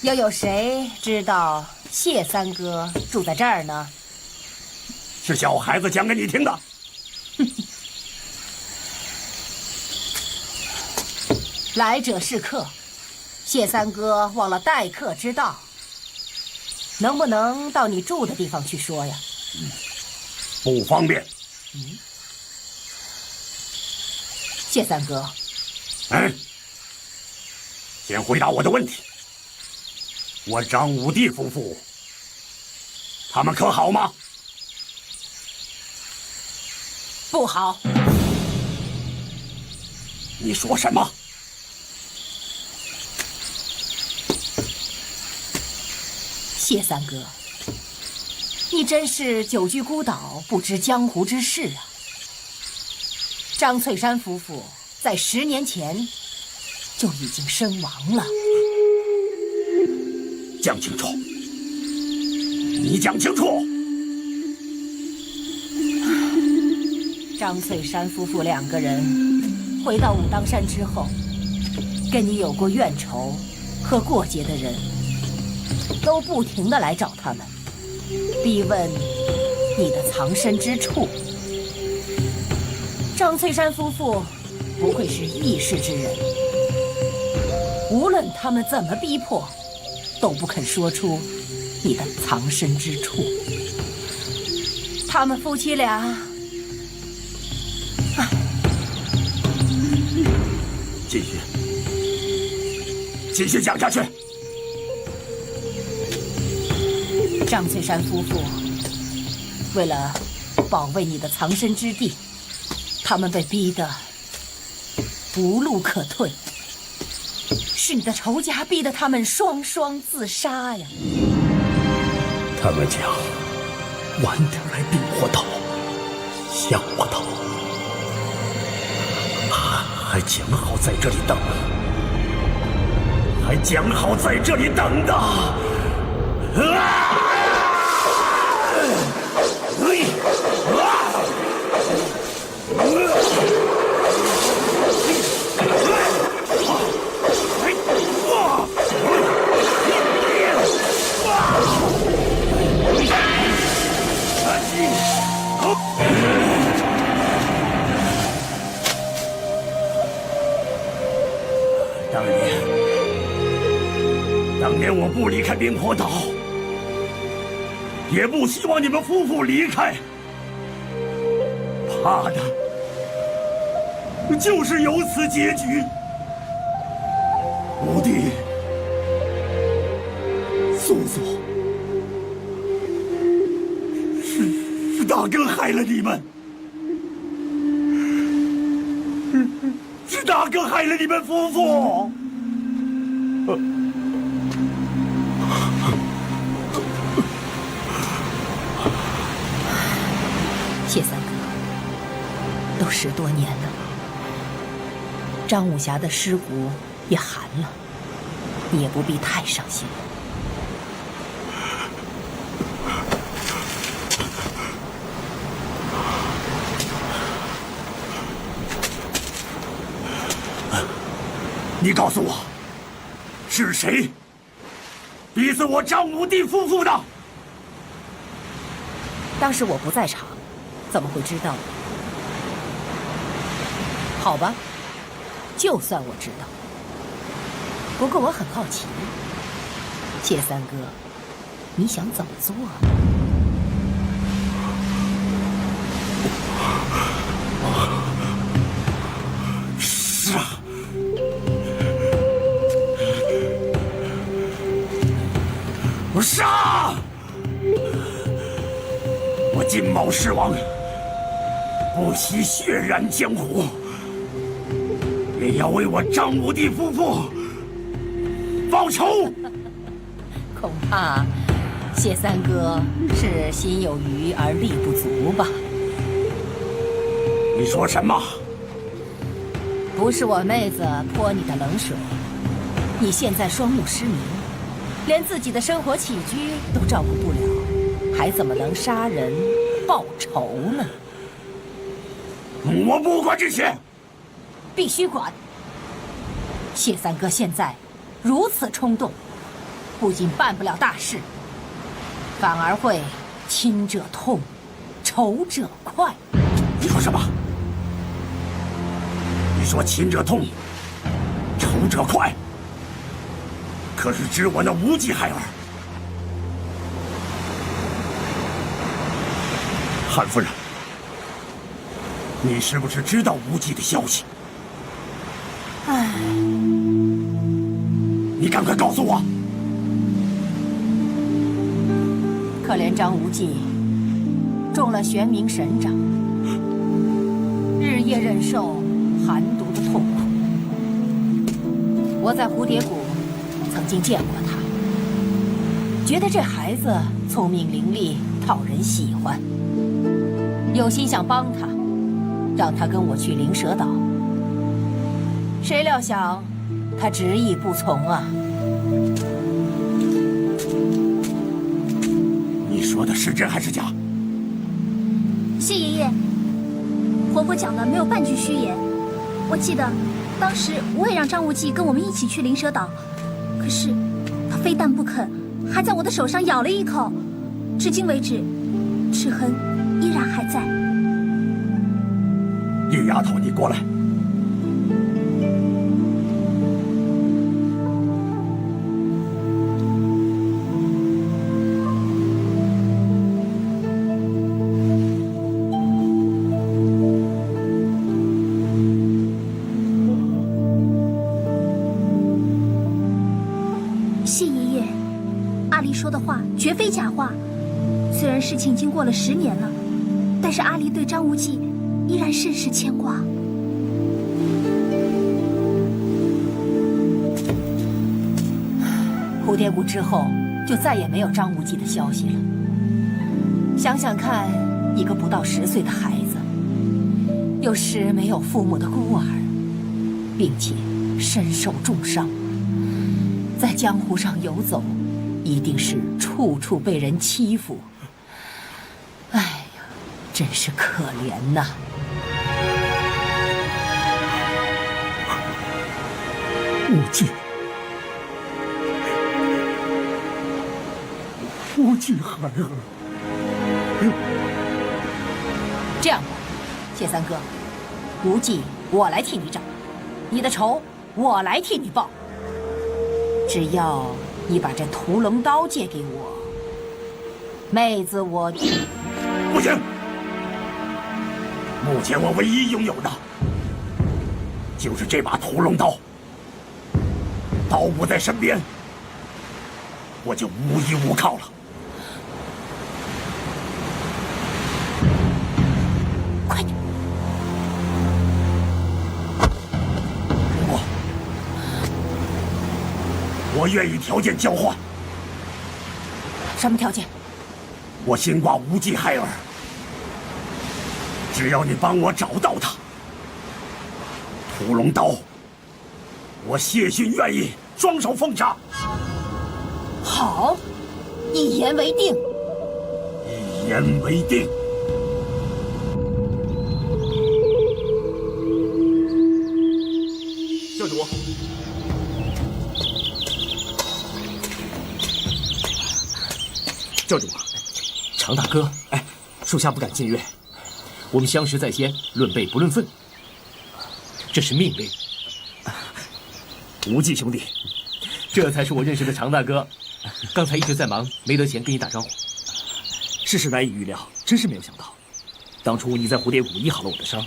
又有谁知道谢三哥住在这儿呢？是小孩子讲给你听的。来者是客，谢三哥忘了待客之道，能不能到你住的地方去说呀？不方便。谢三哥，先回答我的问题。我张武帝夫妇，他们可好吗？不好。你说什么？谢三哥，你真是久居孤岛，不知江湖之事啊！张翠山夫妇在10年前就已经身亡了。讲清楚，你讲清楚。张翠山夫妇2个人回到武当山之后，跟你有过怨仇和过节的人，都不停地来找他们，逼问你的藏身之处。张翠山夫妇不愧是义士之人，无论他们怎么逼迫，都不肯说出你的藏身之处。他们夫妻俩，继续讲下去。张翠山夫妇为了保卫你的藏身之地，他们被逼得无路可退，是你的仇家逼得他们双双自杀呀！他们讲晚点来冰火岛向我讨，还讲好在这里等，还讲好在这里等的。当年我不离开冰火岛，也不希望你们夫妇离开，怕的就是有此结局。武帝、素素，是大哥害了你们。是哪个害了你们夫妇？谢三哥，都10多年了，张武侠的尸骨也寒了，你也不必太伤心。你告诉我，是谁逼死我张武帝夫妇的？当时我不在场，怎么会知道呢？好吧，就算我知道。不过我很好奇，谢三哥，你想怎么做啊？是啊。我杀！我金毛狮王不惜血染江湖，也要为我张武帝夫妇报仇。恐怕谢三哥是心有余而力不足吧？你说什么？不是我妹子泼你的冷水，你现在双目失明，连自己的生活起居都照顾不了，还怎么能杀人报仇呢？我不管这些，必须管。谢三哥现在如此冲动，不仅办不了大事，反而会亲者痛，仇者快。你说什么？你说亲者痛，仇者快。可是知我那无忌孩儿，韩夫人，你是不是知道无忌的消息？唉，你赶快告诉我。可怜张无忌中了玄冥神掌，日夜忍受寒毒的痛苦。我在蝴蝶谷曾经见过他，觉得这孩子聪明伶俐，讨人喜欢，有心想帮他，让他跟我去灵蛇岛。谁料想他执意不从啊！你说的是真还是假？谢爷爷，婆婆讲的没有半句虚言。我记得当时我也让张无忌跟我们一起去灵蛇岛，可是他非但不肯，还在我的手上咬了一口，至今为止，齿痕依然还在。女丫头，你过来。说的话绝非假话，虽然事情已经过了10年了，但是阿离对张无忌依然甚是牵挂。蝴蝶谷之后就再也没有张无忌的消息了。想想看，一个不到10岁的孩子，又是没有父母的孤儿，并且身受重伤，在江湖上游走，一定是处处被人欺负。哎呀，真是可怜呐！无忌孩儿。这样吧，谢三哥，无忌我来替你找，你的仇我来替你报。只要你把这屠龙刀借给我，妹子我不行。目前我唯一拥有的就是这把屠龙刀，刀不在身边，我就无依无靠了。快点！我愿意条件交换。什么条件？我心挂无忌海尔，只要你帮我找到他，屠龙刀，我谢逊愿意双手奉上。好，一言为定。一言为定。教主，教主，常大哥，哎，属下不敢僭越。我们相识在先，论辈不论分，这是命令。无忌兄弟，这才是我认识的常大哥。刚才一直在忙，没得闲跟你打招呼。世事难以预料，真是没有想到，当初你在蝴蝶谷医好了我的伤，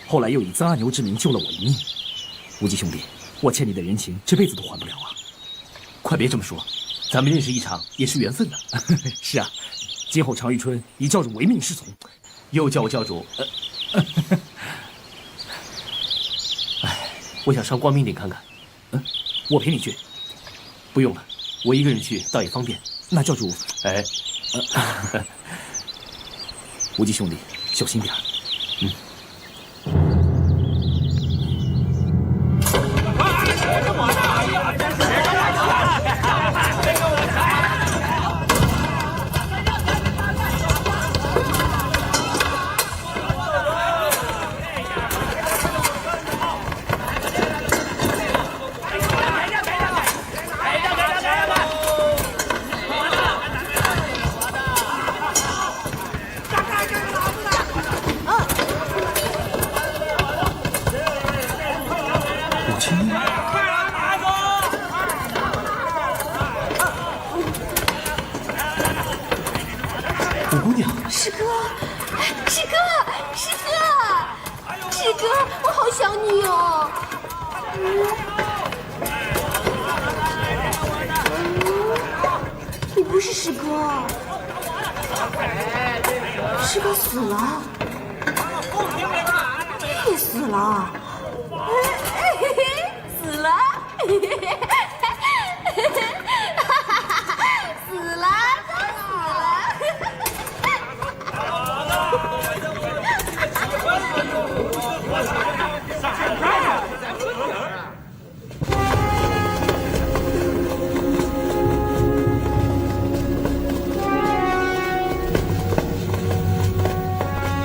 后来又以曾阿牛之名救了我一命。无忌兄弟，我欠你的人情，这辈子都还不了啊！快别这么说，咱们认识一场也是缘分呢。是啊，今后常遇春以教主唯命是从，又叫我教主。哎，我想上光明顶看看。我陪你去。不用了，我一个人去倒也方便。那教主，哎，无忌兄弟，小心点。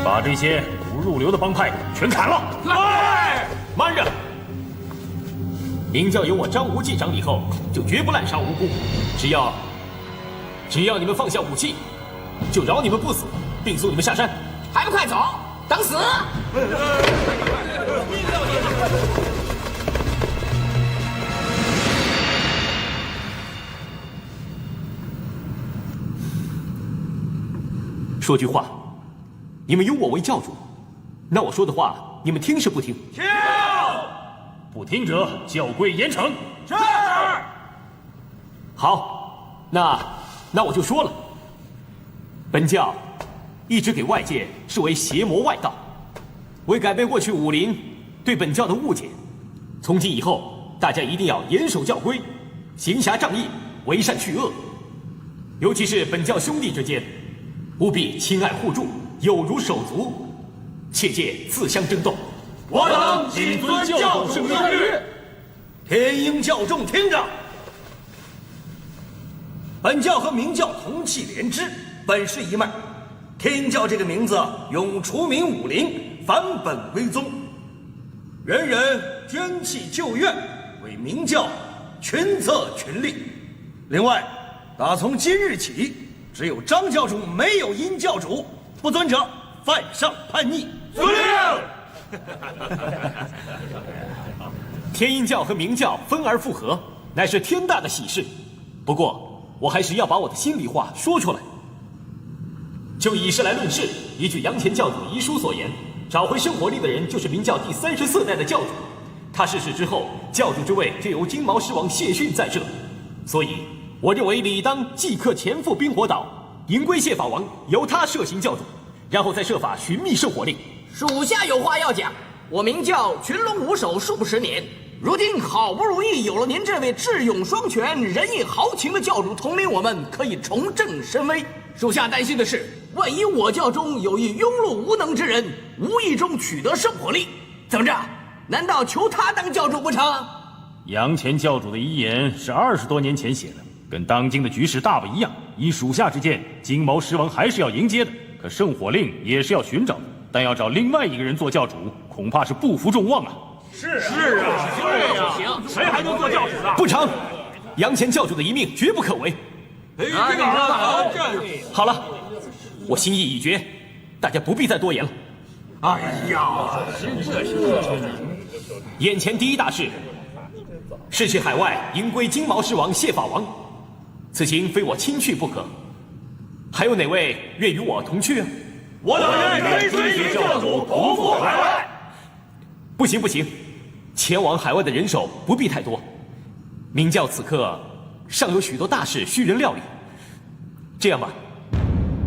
把这些不入流的帮派全砍了！来，慢着！明教有我张无忌掌理后，就绝不滥杀无辜。只要你们放下武器，就饶你们不死，并送你们下山。还不快走，等死！说句话，你们拥我为教主，那我说的话，你们听是不听？听！不听者，教规严惩。是。好，那我就说了，本教一直给外界视为邪魔外道，为改变过去武林对本教的误解，从今以后，大家一定要严守教规，行侠仗义，为善去恶。尤其是本教兄弟之间，务必亲爱互助，有如手足，切戒自相争斗。我等谨遵教主之律。天鹰教众听着，本教和明教同气连枝，本是一脉。天鹰教这个名字永除名武林，返本归宗，人人捐弃旧怨，为明教群策群力。另外，打从今日起，只有张教主，没有殷教主，不遵者犯上叛逆。遵令。天鹰教和明教分而复合，乃是天大的喜事。不过，我还是要把我的心里话说出来。就以事来论事，依据杨前教主遗书所言，找回生活力的人就是明教第34代的教主。他逝世之后，教主之位就由金毛狮王谢逊在这，所以我认为理当即刻前赴冰火岛，迎归谢法王，由他设行教主，然后再设法寻觅圣火令。属下有话要讲。我明教群龙无首数十年，如今好不容易有了您这位智勇双全、仁义豪情的教主统领我们，可以重振声威。属下担心的是，万一我教中有一庸碌无能之人，无意中取得圣火力，怎么着？难道求他当教主不成？杨前教主的遗言是20多年前写的，跟当今的局势大不一样。依属下之见，金毛狮王还是要迎接的，可圣火令也是要寻找的。但要找另外一个人做教主，恐怕是不负众望啊！是啊，行，谁还能做教主啊？不成，杨前教主的遗命绝不可违。好了，我心意已决，大家不必再多言了。哎呀，眼前第一大事是去海外迎归金毛狮王谢法王，此行非我亲去不可。还有哪位愿与我同去啊？我等愿追随教主同赴海外。不行不行，前往海外的人手不必太多。明教此刻尚有许多大事需人料理。这样吧，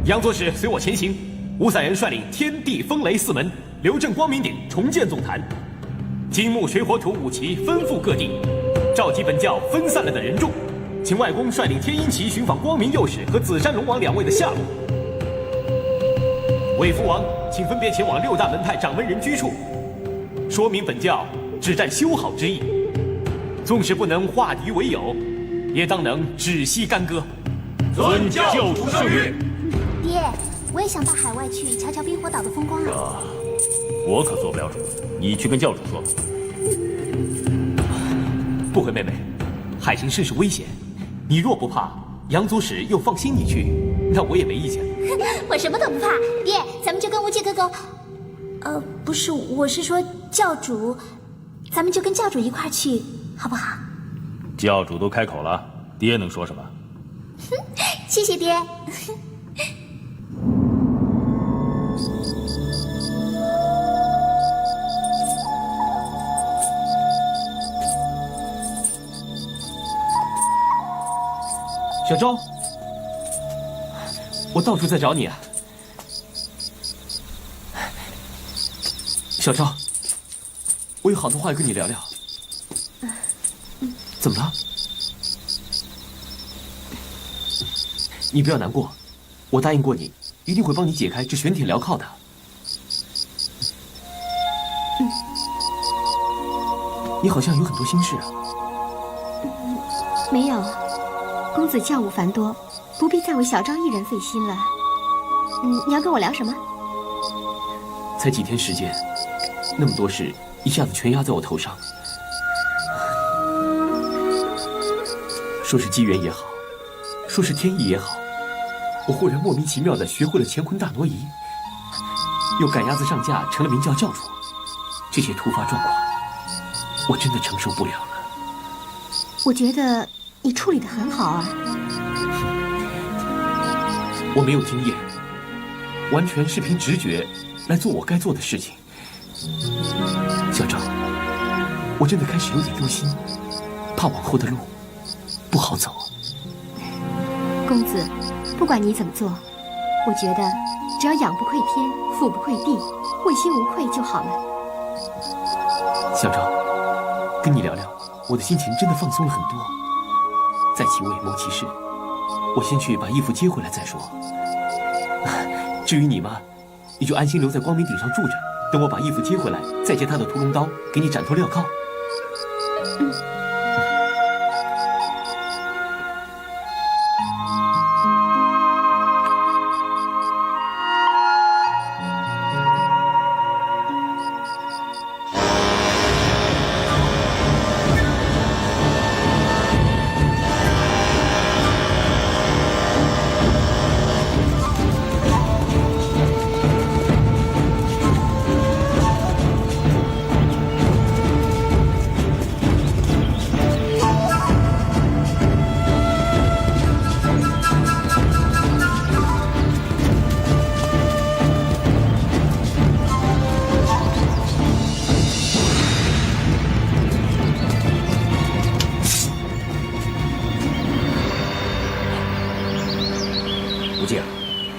杨左使随我前行，吴散人率领天地风雷4门，刘镇光明顶重建总坛，金木水火土5旗分赴各地，召集本教分散了的人众，请外公率领天鹰旗寻访光明右使和紫山龙王2位的下落。韦福王请分别前往6大门派掌门人居处，说明本教只占修好之意，纵使不能化敌为友，也当能止息干戈。遵教主圣谕。爹，我也想到海外去瞧瞧冰火岛的风光啊。我可做不了主，你去跟教主说吧。不会，妹妹，海行甚是危险，你若不怕，杨左使又放心你去，那我也没意见。我什么都不怕，爹，咱们就跟无忌哥哥。不是，我是说教主，咱们就跟教主一块去，好不好？教主都开口了，爹能说什么？谢谢爹。小周，我到处在找你啊。小周，我有好多话要跟你聊聊。怎么了？你不要难过，我答应过你，一定会帮你解开这玄铁镣铐的。你好像有很多心事啊。没有，公子教务繁多，不必再为小昭一人费心了。你要跟我聊什么？才几天时间，那么多事一下子全压在我头上。说是机缘也好，说是天意也好，我忽然莫名其妙地学会了乾坤大挪移，又赶鸭子上架成了明教教主，这些突发状况，我真的承受不了了。我觉得你处理得很好啊。我没有经验，完全是凭直觉来做我该做的事情。小赵，我真的开始有点忧心，怕往后的路不好走。公子，不管你怎么做，我觉得只要仰不愧天，俯不愧地，问心无愧就好了。小赵，跟你聊聊，我的心情真的放松了很多。在其位谋其事，我先去把义父接回来再说。至于你嘛，你就安心留在光明顶上住着，等我把义父接回来，再借他的屠龙刀给你斩头镣铐。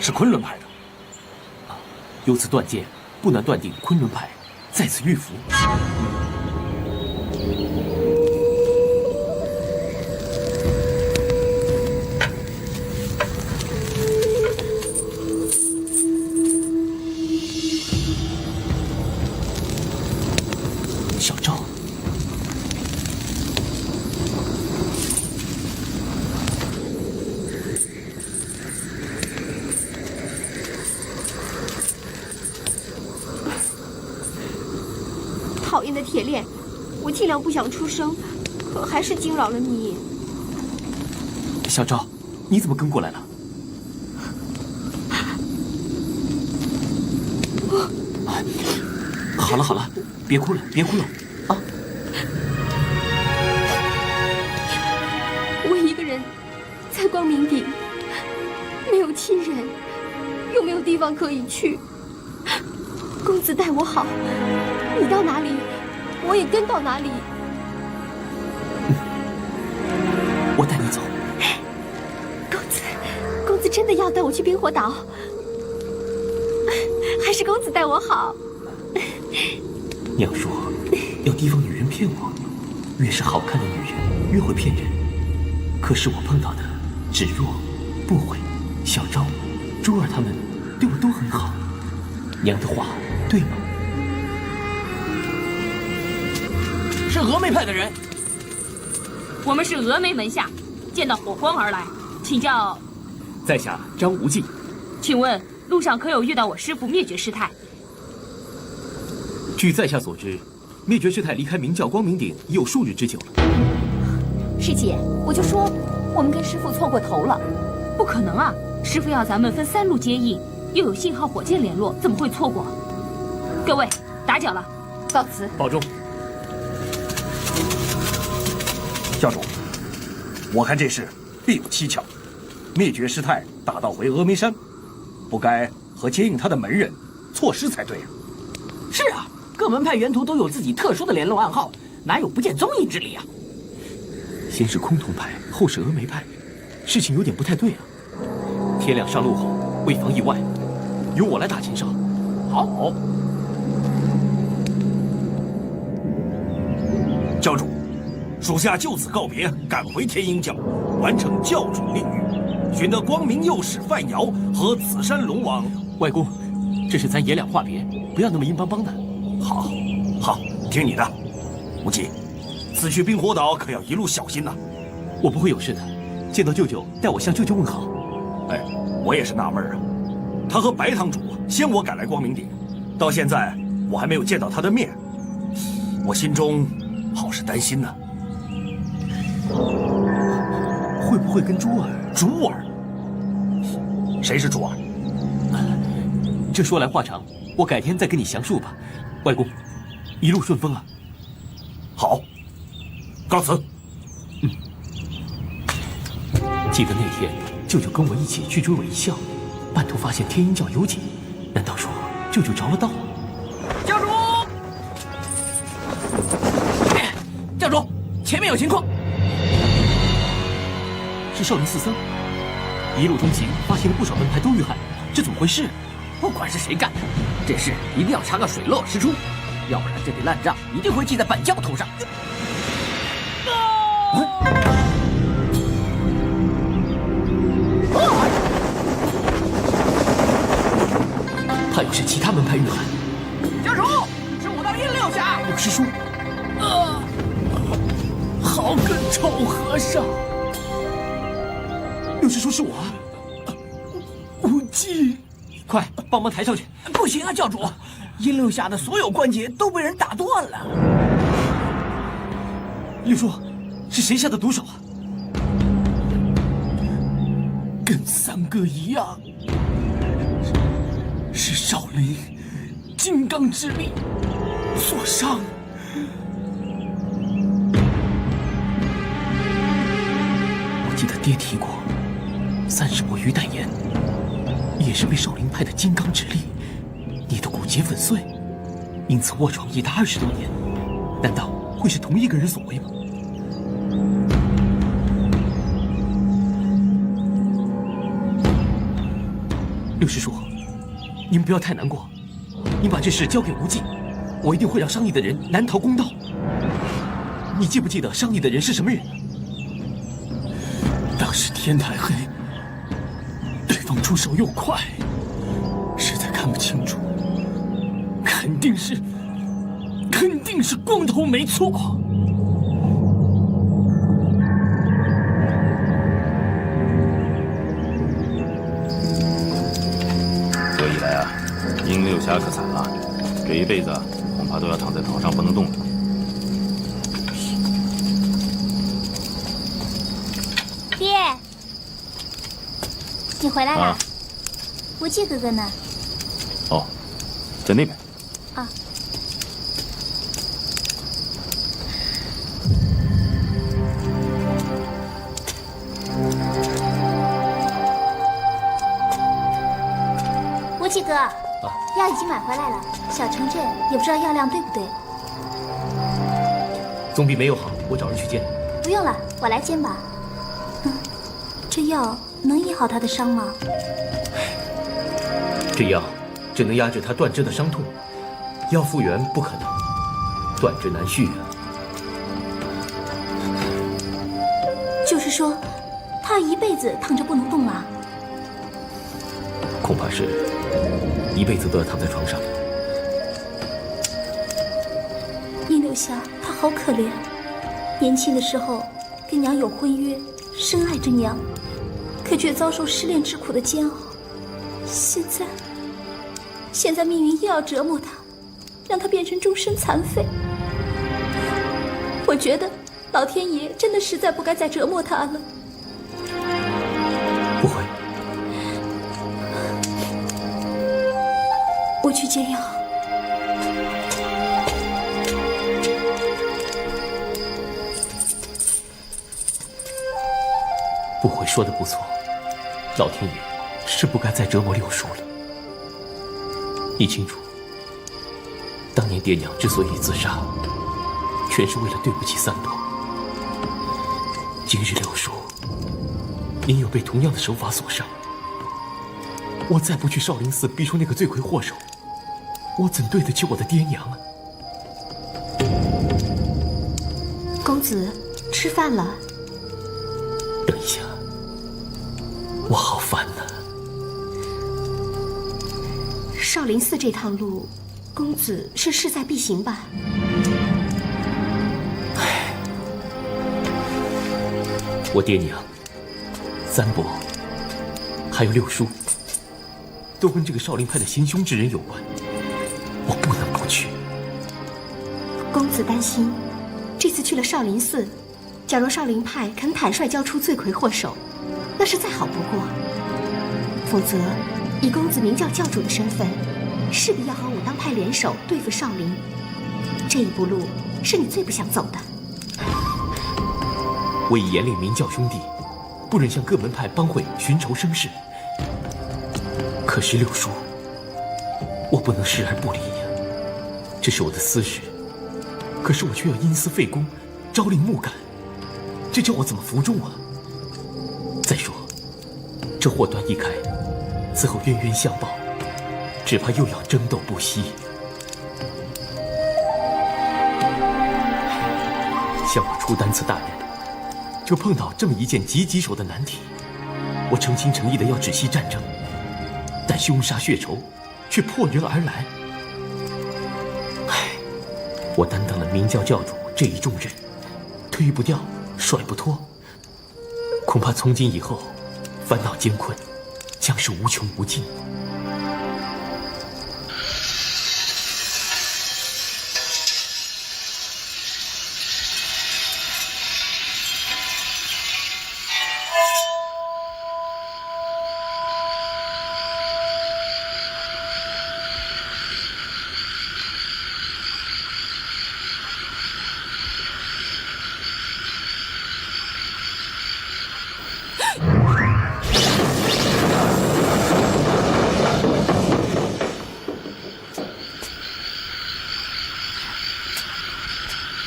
是昆仑派的，由此断见，不难断定昆仑派在此遇伏。小赵，讨厌的铁链，我尽量不想出声，可还是惊扰了你。小赵，你怎么跟过来了？好了好了，别哭了别哭了啊！我一个人在光明顶，没有亲人，又没有地方可以去。公子待我好，你到哪里，我也跟到哪里。我带你走。公子真的要带我去冰火岛？还是公子待我好？娘说要提防女人骗我，越是好看的女人越会骗人。可是我碰到的芷若、不悔、小昭、珠儿他们对我都很好，娘的话对吗？是峨眉派的人。我们是峨眉门下，见到火光而来，请教在下张无忌。请问路上可有遇到我师父灭绝师太？据在下所知，灭绝师太离开明教光明顶已有数日之久了。师姐，我就说我们跟师父错过头了。不可能啊！师父要咱们分3路接应，又有信号火箭联络，怎么会错过？各位，打搅了，告辞。保重。教主，我看这事必有蹊跷。灭绝师太打道回峨眉山，不该和接应他的门人错失才对啊。是啊，各门派源头都有自己特殊的联络暗号，哪有不见踪影之理啊？先是崆峒派，后是峨眉派，事情有点不太对啊。天亮上路后，为防意外，由我来打前哨。好。教主，属下就此告别，赶回天鹰教，完成教主令谕，寻得光明右使范瑶和紫山龙王。外公，这是咱爷俩话别，不要那么硬邦邦的。好，听你的。无忌，此去冰火岛可要一路小心呐。我不会有事的，见到舅舅代我向舅舅问好。哎，我也是纳闷啊，他和白堂主先我赶来光明顶，到现在我还没有见到他的面，我心中好是担心呢。会不会跟珠儿？珠儿？谁是珠儿？这说来话长，我改天再跟你详述吧。外公，一路顺风啊！好，告辞。记得那天舅舅跟我一起去追尾一笑，半途发现天鹰教有警，难道说舅舅着了道？教主，教主，前面有情况。是少林寺僧。一路中行，发现了不少门派都遇害，这怎么回事？不管是谁干的，这事一定要查个水落石出，要不然这笔烂账一定会记在本教头上。怕有是其他门派遇害。教主，是武道阴六侠。有师叔。好个臭和尚！六师叔是我啊。无忌，快帮忙抬上去！不行啊，教主，阴六侠的所有关节都被人打断了。六叔，是谁下的毒手啊？跟三哥一样，是少林金刚之力所伤。我记得爹提过，30波鱼蛋岩也是被少林派的金刚之力捏得骨节粉碎，因此卧床已达20多年。难道会是同一个人所为吗？六师叔，您不要太难过，您把这事交给无忌，我一定会让伤你的人难逃公道。你记不记得伤你的人是什么人？当时天太黑，对方出手又快，实在看不清楚。肯定是光头没错。这一来啊，殷六侠可惨了，这一辈子恐怕都要躺在床上不能动了。爹，你回来了。啊，无忌哥哥呢？哦，在那边。啊。无忌哥，药已经买回来了，小城镇也不知道药量对不对。总比没有好，我找人去煎。不用了，我来煎吧。这药能医好他的伤吗？这药只能压制他断肢的伤痛，要复原不可能，断肢难续啊。就是说，他一辈子躺着不能动了？恐怕是一辈子都要躺在床上。殷六侠，他好可怜，年轻的时候跟娘有婚约，深爱着娘，可却遭受失恋之苦的煎熬。现在命运又要折磨他，让他变成终身残废。我觉得老天爷真的实在不该再折磨他了。不会，我去煎药。不悔说的不错，老天爷是不该再折磨六叔了。你清楚，当年爹娘之所以自杀，全是为了对不起三伯。今日六叔，您又被同样的手法所伤，我再不去少林寺逼出那个罪魁祸首，我怎对得起我的爹娘啊？公子，吃饭了。等一下，我好烦呐。少林寺这趟路，公子是势在必行吧？我爹娘、三伯，还有六叔，都跟这个少林派的行凶之人有关，我不能不去。公子担心，这次去了少林寺，假若少林派肯坦率交出罪魁祸首，那是再好不过。否则，以公子明教教主的身份，势必要和武当派联手对付少林。这一步路是你最不想走的。我已严令明教兄弟，不忍向各门派帮会寻仇生事。可是六叔，我不能视而不理呀，这是我的私事。可是我却要因私废公，朝令暮改，这叫我怎么服众啊？再说，这祸端一开，此后冤冤相报，只怕又要争斗不息。像我出丹寺大人，就碰到这么一件极棘手的难题。我诚心诚意的要止息战争，但凶杀血仇却破人而来。唉，我担当了明教教主这一重任，推不掉，甩不脱，恐怕从今以后，烦恼艰困，将是无穷无尽。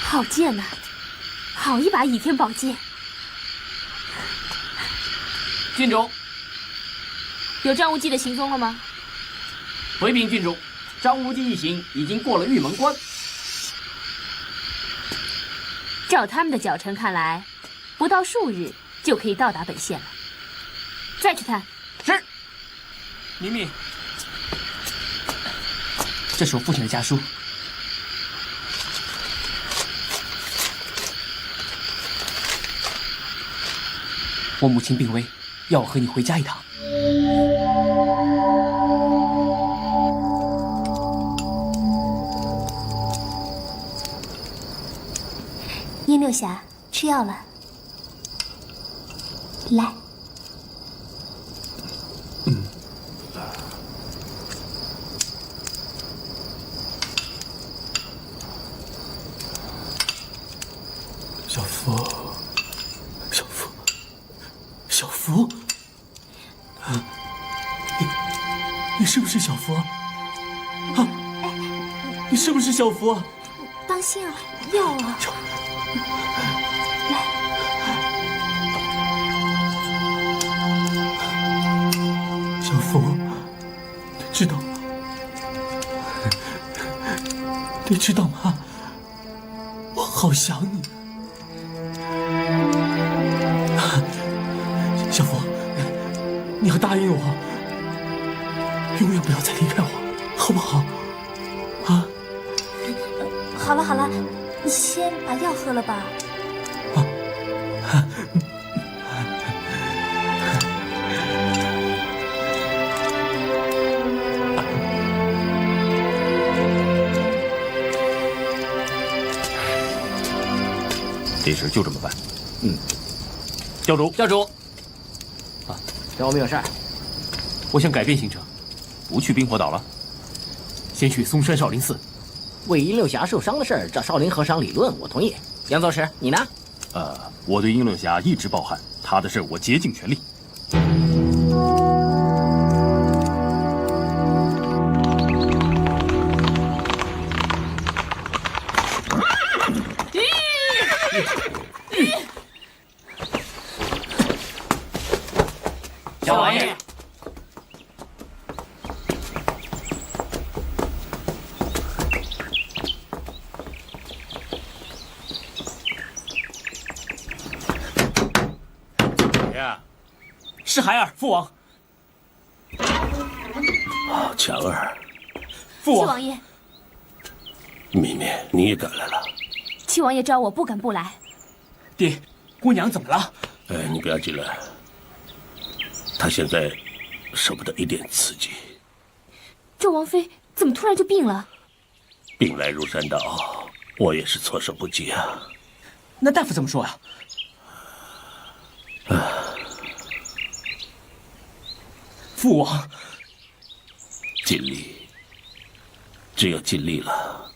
好剑呐，好一把倚天宝剑。郡主，有张无忌的行踪了吗？回禀郡主，张无忌一行已经过了玉门关。照他们的脚程看来，不到数日就可以到达本县了。再去探。是。明明，这是我父亲的家书。我母亲病危，要我和你回家一趟。殷六侠，吃药了。来。小福，小福，小福，你是不是小福啊？你是不是小福啊？当心啊，药啊！小福，你知道吗？你知道吗？我好想你。小福，你要答应我，永远不要再离开我，好不好？啊？好了好了，你先把药喝了吧。这事就这么办。教主，教主，找我们有事儿。我想改变行程，不去冰火岛了，先去嵩山少林寺。为殷六侠受伤的事儿找少林和尚理论，我同意。杨宗师，你呢？我对殷六侠一直抱憾，他的事我竭尽全力。小王爷。是孩儿，父王。强儿，父王。七王爷，咪咪，你也赶来了。七王爷召我，不敢不来。爹，姑娘怎么了？你不要进来。她现在受不得一点刺激。这王妃怎么突然就病了？病来如山倒，我也是措手不及啊。那大夫怎么说呀？父王，尽力，只有尽力了。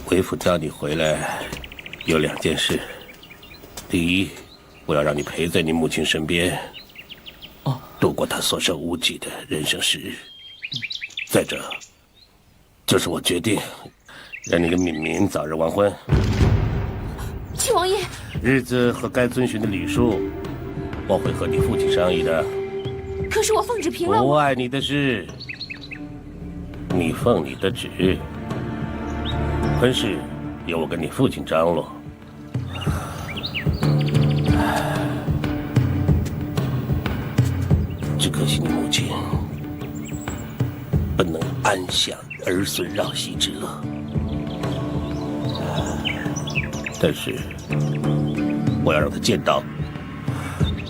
为父叫你回来，有两件事。第一，我要让你陪在你母亲身边，度过她所剩无几的人生时日。再者，就是我决定让你跟敏敏早日完婚。七王爷，日子和该遵循的礼数，我会和你父亲商议的。可是我奉旨平了。不碍你的事，你奉你的旨。婚事由我跟你父亲张罗。只可惜你母亲不能安享儿孙绕膝之乐。但是我要让她见到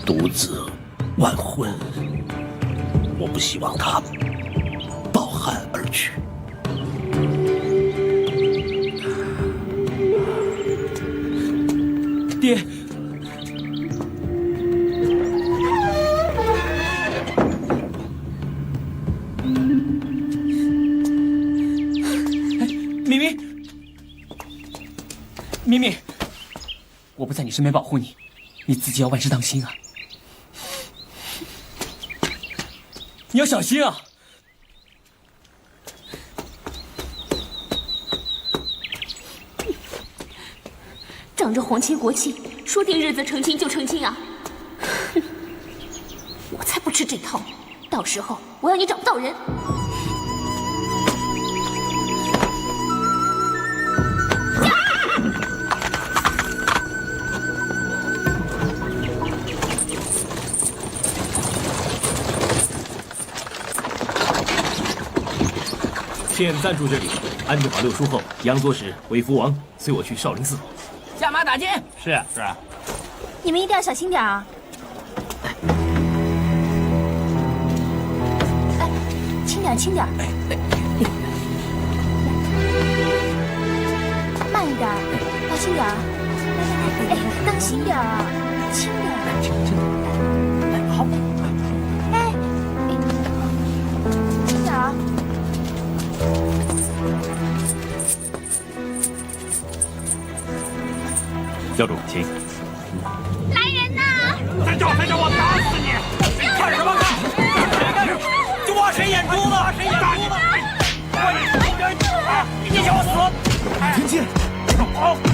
独子完婚，我不希望她抱憾而去。爹，明明，明明，我不在你身边保护你，你自己要万事当心啊！你要小心啊！仗着皇亲国戚，说定日子成亲就成亲啊！哼，我才不吃这套，到时候我要你找不到人。先暂住这里，安顿好六叔后，杨左使、韦福王随我去少林寺。下马打金。是啊，是啊。你们一定要小心点啊！哎，轻点，轻点。慢一点，小心点。哎，当心点啊，轻点。哎，好。哎，轻点啊。教主，请。来人呐！再叫我打死你！看什么看？就挖谁眼珠子？谁眼珠子？你给我死！天剑，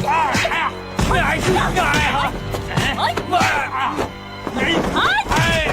哎呀，还是爱啊！哎！